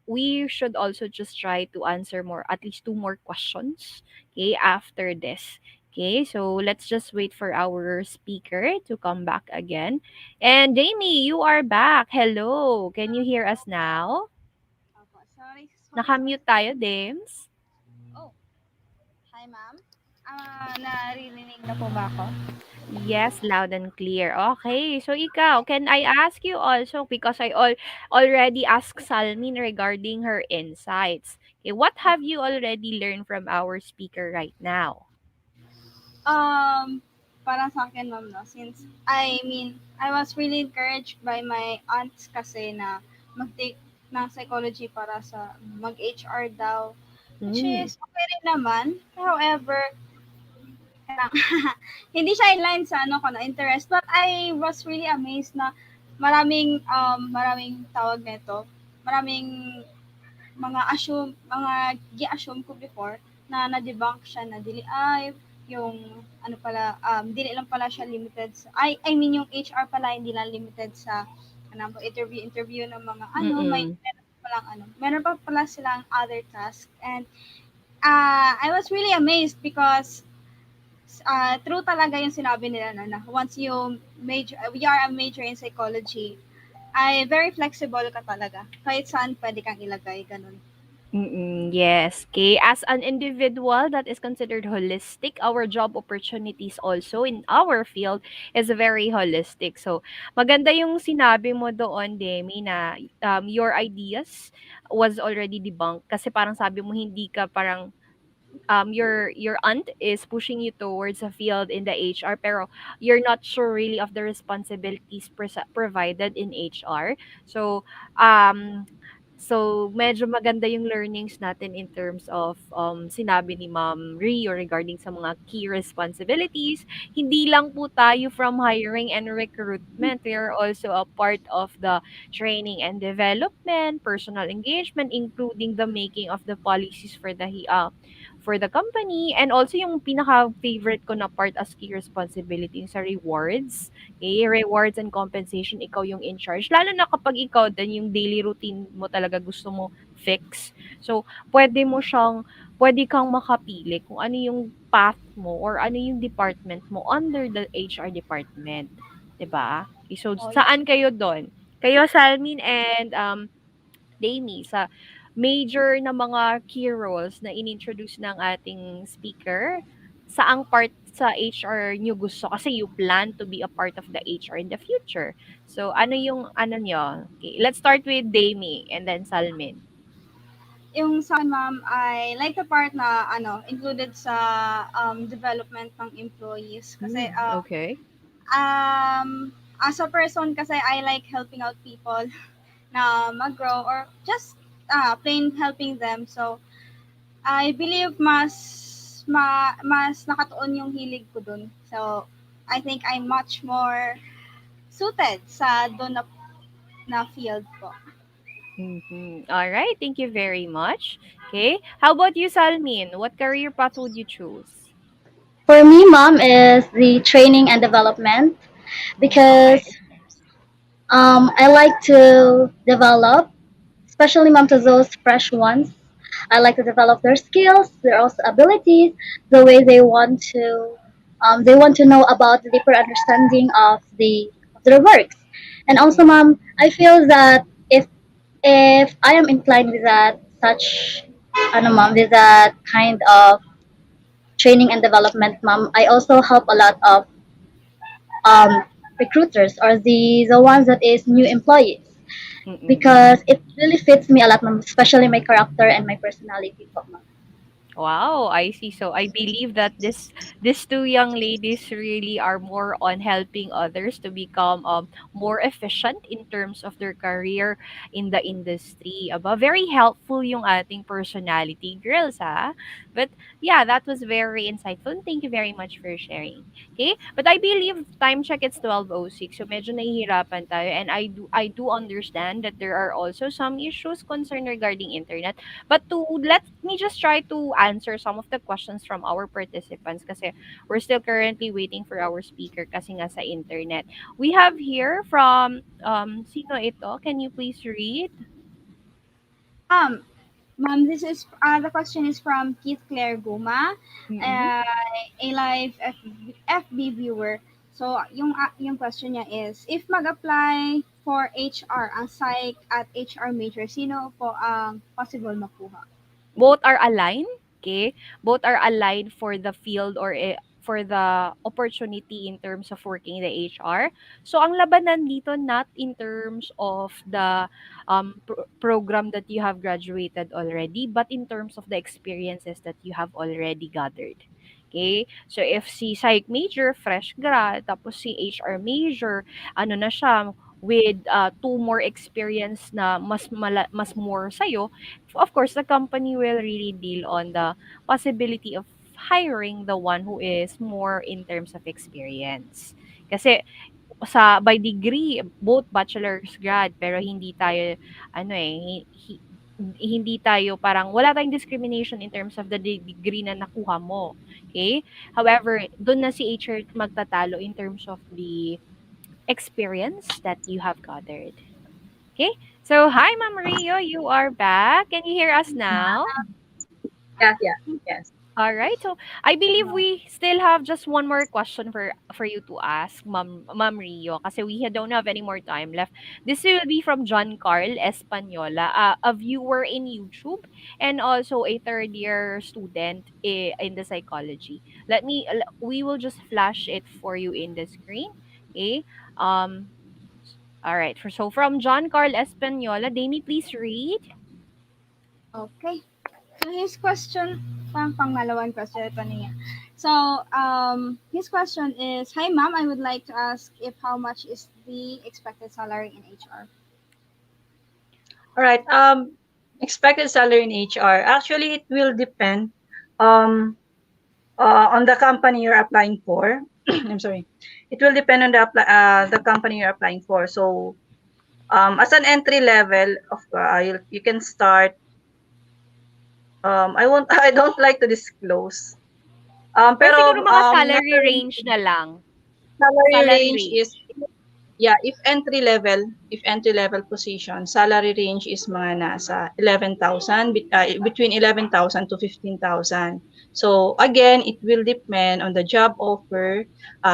we should also just try to answer more, at least two more questions, okay, after this. Okay, so let's just wait for our speaker to come back again. And Jamie, you are back. Hello. Can you hear us now? Opo, sorry. Nakamute tayo, Dames. Oh, hi ma'am. Naririnig na po ba ako? Yes, loud and clear. Okay, so ikaw, can I ask you also, because I already asked Salmin regarding her insights. Okay, what have you already learned from our speaker right now? Um, Parang sa akin, ma'am, no, since, I was really encouraged by my aunts kasi na mag-take ng psychology para sa mag-HR daw, which Mm. is okay rin naman. However, parang hindi siya in line sa ano ko na interest, but I was really amazed na maraming tawag nito, maraming mga gi-assume ko before na na-debunk siya na dili ay yung ano pala dili lang pala siya limited sa I mean yung HR pala hindi lang limited sa ano interview ng mga ano may Mm. meron pa pala silang other task and I was really amazed because true talaga yung sinabi nila na once you we are a major in psychology ay very flexible ka talaga kahit saan pwede kang ilagay ganun. Yes. Okay. As an individual that is considered holistic, our job opportunities also in our field is very holistic. So, maganda yung sinabi mo doon, Demi, na your ideas was already debunked kasi parang sabi mo hindi ka parang your aunt is pushing you towards a field in the HR pero you're not sure really of the responsibilities provided in HR. So um medyo maganda yung learnings natin in terms of sinabi ni Ma'am Rio regarding sa mga key responsibilities. Hindi lang po tayo from hiring and recruitment. We are also a part of the training and development, personal engagement, including the making of the policies for the company, and also yung pinaka-favorite ko na part as key responsibility yung sa rewards. Okay, rewards and compensation, ikaw yung in charge. Lalo na kapag ikaw din yung daily routine mo talaga gusto mo fix. So, pwede kang makapili kung ano yung path mo or ano yung department mo under the HR department. 'Di ba? Okay, so, Oh, saan kayo doon? Kayo, Salmin and Damie, sa major na mga key roles na inintroduce ng ating speaker, saang part sa HR nyo gusto? Kasi you plan to be a part of the HR in the future. So, ano yung ano nyo? Okay, let's start with Damie and then Salmin. yung sa akin, ma'am, I like the part na included sa development ng employees kasi Okay. as a person kasi I like helping out people na mag-grow or just plain helping them. So I believe mas nakatuon yung hilig ko dun. So I think I'm much more suited sa doon na field po. All right, thank you very much. Okay, how about you, Salmin? What career path would you choose? For me, mom, is the training and development because Okay. I like to develop, especially mom to those fresh ones. I like to develop their skills, their also abilities, the way they want to know about the deeper understanding of their works. And also, mom, I feel that if I am inclined with that such, ano, mom, with that kind of training and development, mom, I also help a lot of um recruiters or the ones that is new employees Mm-mm. because it really fits me a lot, ma'am, especially my character and my personality po, ma'am. Wow, I see. So I believe that these two young ladies really are more on helping others to become more efficient in terms of their career in the industry. Aba, very helpful yung ating personality, girls, ha? But yeah, that was very insightful. Thank you very much for sharing. Okay? But I believe time check it's 12:06. So medyo nahihirapan tayo and I do understand that there are also some issues concerned regarding internet. But let me just try to answer some of the questions from our participants kasi we're still currently waiting for our speaker kasi nga sa internet. We have here from sino ito? Can you please read? Um, Ma'am, this is the question is from Keith Claire Guma, Mm-mm. uh, a live FB viewer. So, yung question niya is, if mag-apply for HR, ang psych at HR major, sino po ang possible makuha? Both are aligned, okay? Both are aligned for the field or for the opportunity in terms of working the HR. So ang labanan dito not in terms of the program that you have graduated already, but in terms of the experiences that you have already gathered. Okay? So if si psych major fresh grad tapos si HR major ano na siya with two more experience na mas more sa'yo, of course, the company will really deal on the possibility of hiring the one who is more in terms of experience. Kasi by degree, both bachelor's grad, pero hindi tayo, ano hindi tayo parang wala tayong discrimination in terms of the degree na nakuha mo. Okay? However, doon na si HR magtatalo in terms of the experience that you have gathered. Okay? So, hi, Ma'am Rio, you are back. Can you hear us now? Yeah, yeah, yes. All right. So, I believe we still have just one more question for you to ask, Ma'am Rio, kasi don't have any more time left. This will be from John Carl Espanola, a viewer in YouTube and also a third year student in the psychology. We will just flash it for you in the screen. Okay? Um, all right. So from John Carl Espanola, Dami, please read. Okay. So his question, pangalawang question ito niya. So, his question is, hi ma'am, I would like to ask if how much is the expected salary in HR? All right. Expected salary in HR. Actually, it will depend um on the company you're applying for. I'm sorry. It will depend on the company you're applying for. So, as an entry level, you can start. I won't. I don't like to disclose. Pero Pero siguro mga salary meron range na lang. salary Salary range is, range. yeah, if entry level position, salary range is mga nasa 11,000, between 11,000 to 15,000. So again, it will depend on the job offer,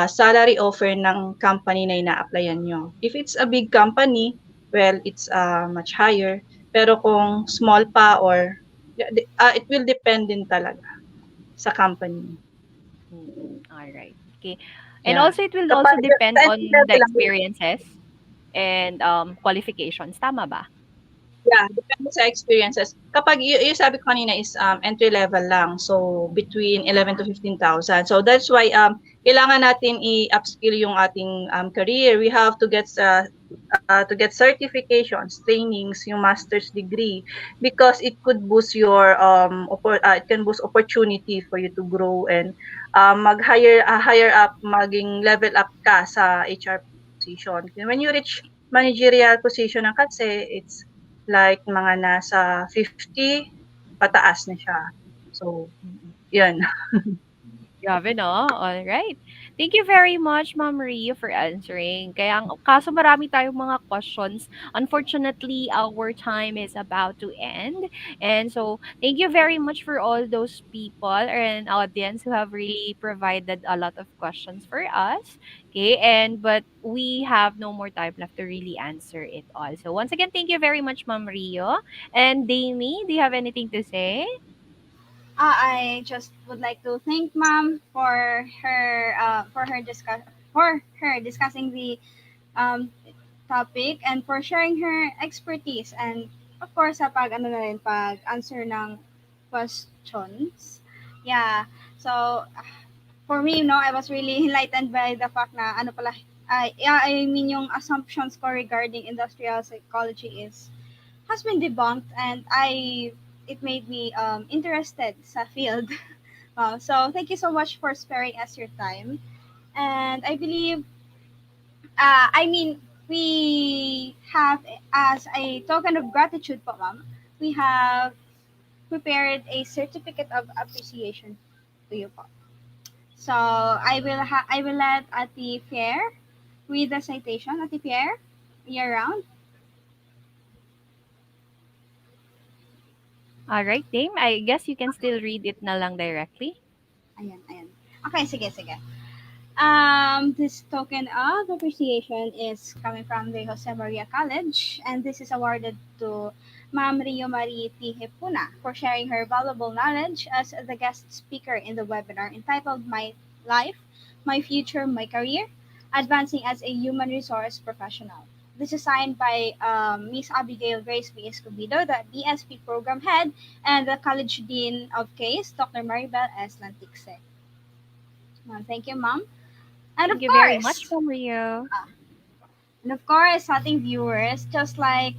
salary offer ng company na ina-applyan nyo. If it's a big company, well, it's much higher. Pero kung small pa or it will depend din talaga sa company. All right. Okay. And Yeah. also it will also Kapag depend sa entry on the level lang, experiences and qualifications. Tama ba? yeah, depende sa experiences. Kapag yung sabi ko kanina is entry level lang. So between 11 to 15,000. So that's why kailangan natin i-upskill yung ating career. We have to get certifications, trainings, yung master's degree because it could boost it can boost opportunity for you to grow and higher up, maging level up ka sa HR position. When you reach managerial position na kasi it's like mga nasa 50 pataas na siya. So, yun. Grabe, no? All right. Thank you very much, Ma'am Rio, for answering. Kaso marami tayong mga questions. Unfortunately, our time is about to end. And so, thank you very much for all those people and audience who have really provided a lot of questions for us. Okay, but we have no more time left to really answer it all. So, once again, thank you very much, Ma'am Rio. And Damie, do you have anything to say? I just would like to thank ma'am for her for her discussing the um, topic and for sharing her expertise and of course sa pag ano na rin pag answer ng questions. Yeah. So for me, no, I was really enlightened by the fact na ano pala I mean yung assumptions ko regarding industrial psychology is has been debunked and I it made me interested sa field. Wow. So thank you so much for sparing us your time. And I believe I mean, we have, as a token of gratitude po, ma'am, we have prepared a certificate of appreciation to you po. So, I will let Ati Fair read the citation. Ati Fair, you're around. All right, Dame. I guess you can still read it na lang directly. Ayan, ayan. Okay, sige, sige. This token of appreciation is coming from the Jose Maria College, and this is awarded to Ma'am Rio Marie T. Hipuna for sharing her valuable knowledge as the guest speaker in the webinar entitled My Life, My Future, My Career, Advancing as a Human Resource Professional. This is signed by Miss Abigail Grace B. Escobedo, the BSP Program Head, and the College Dean of Case, Dr. Maribel S. Lantixe. Thank you, Ma'am. And Thank of you very much, course, Ma'am Rio. ating viewers, just like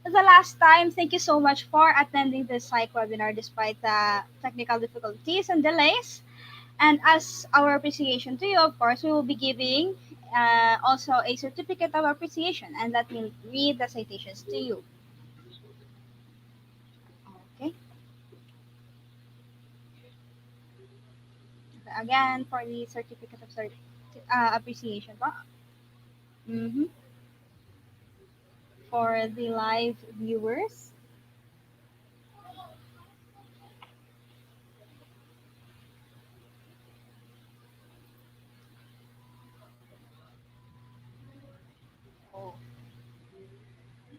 the last time, thank you so much for attending this psych webinar despite the technical difficulties and delays. And as our appreciation to you, of course, we will be giving also a certificate of appreciation, and let me read the citations to you. Okay. Again, for the certificate of appreciation. Mm-hmm. For the live viewers.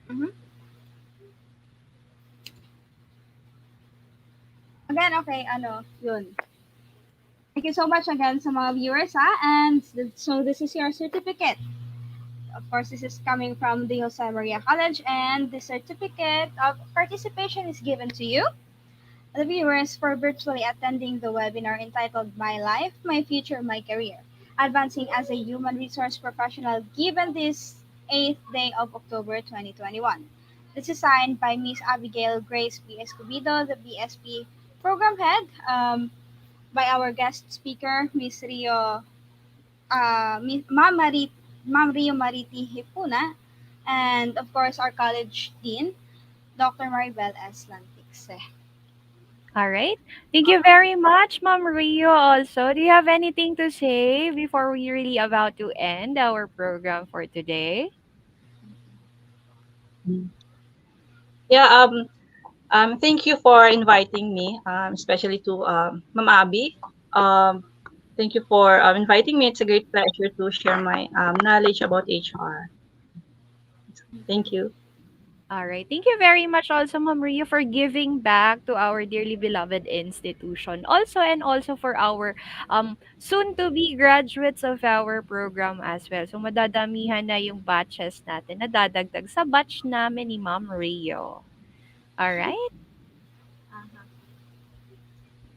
Mm-hmm. Again, okay, yun. Thank you so much again sa mga viewers, ha? And so this is your certificate. Of course, this is coming from the Jose Maria College, and the certificate of participation is given to you, the viewers, for virtually attending the webinar entitled My Life, My Future, My Career, Advancing as a Human Resource Professional, given this 8th day of October 2021. This is signed by Miss Abigail Grace B. Escobedo, the BSP Program Head, by our guest speaker, Miss Rio, Ma'am Rio Mariti Hipuna, and of course our college dean, Dr. Maribel S. Lantixe. All right. Thank you very much, Ma'am Rio. Also, do you have anything to say before we really about to end our program for today? Yeah, thank you for inviting me, especially to Ma'am Abby. Um, Thank you for inviting me. It's a great pleasure to share my knowledge about HR. Thank you. All right. Thank you very much also, Ma'am Rio, for giving back to our dearly beloved institution. Also, and also for our soon-to-be graduates of our program as well. So, madadamihan na yung batches natin na dadagdag sa batch namin ni Ma'am Rio. All right.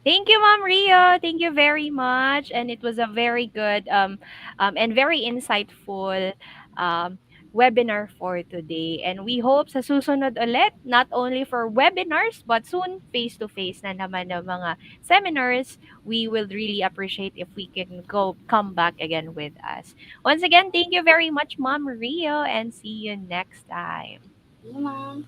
Thank you, Ma'am Rio. Thank you very much. And it was a very good and very insightful um, webinar for today. And we hope sa susunod ulit, not only for webinars, but soon face-to-face na naman ng mga seminars, we will really appreciate if we can come back again with us. Once again, thank you very much, Ma'am Rio, and see you next time. See you, Ma'am.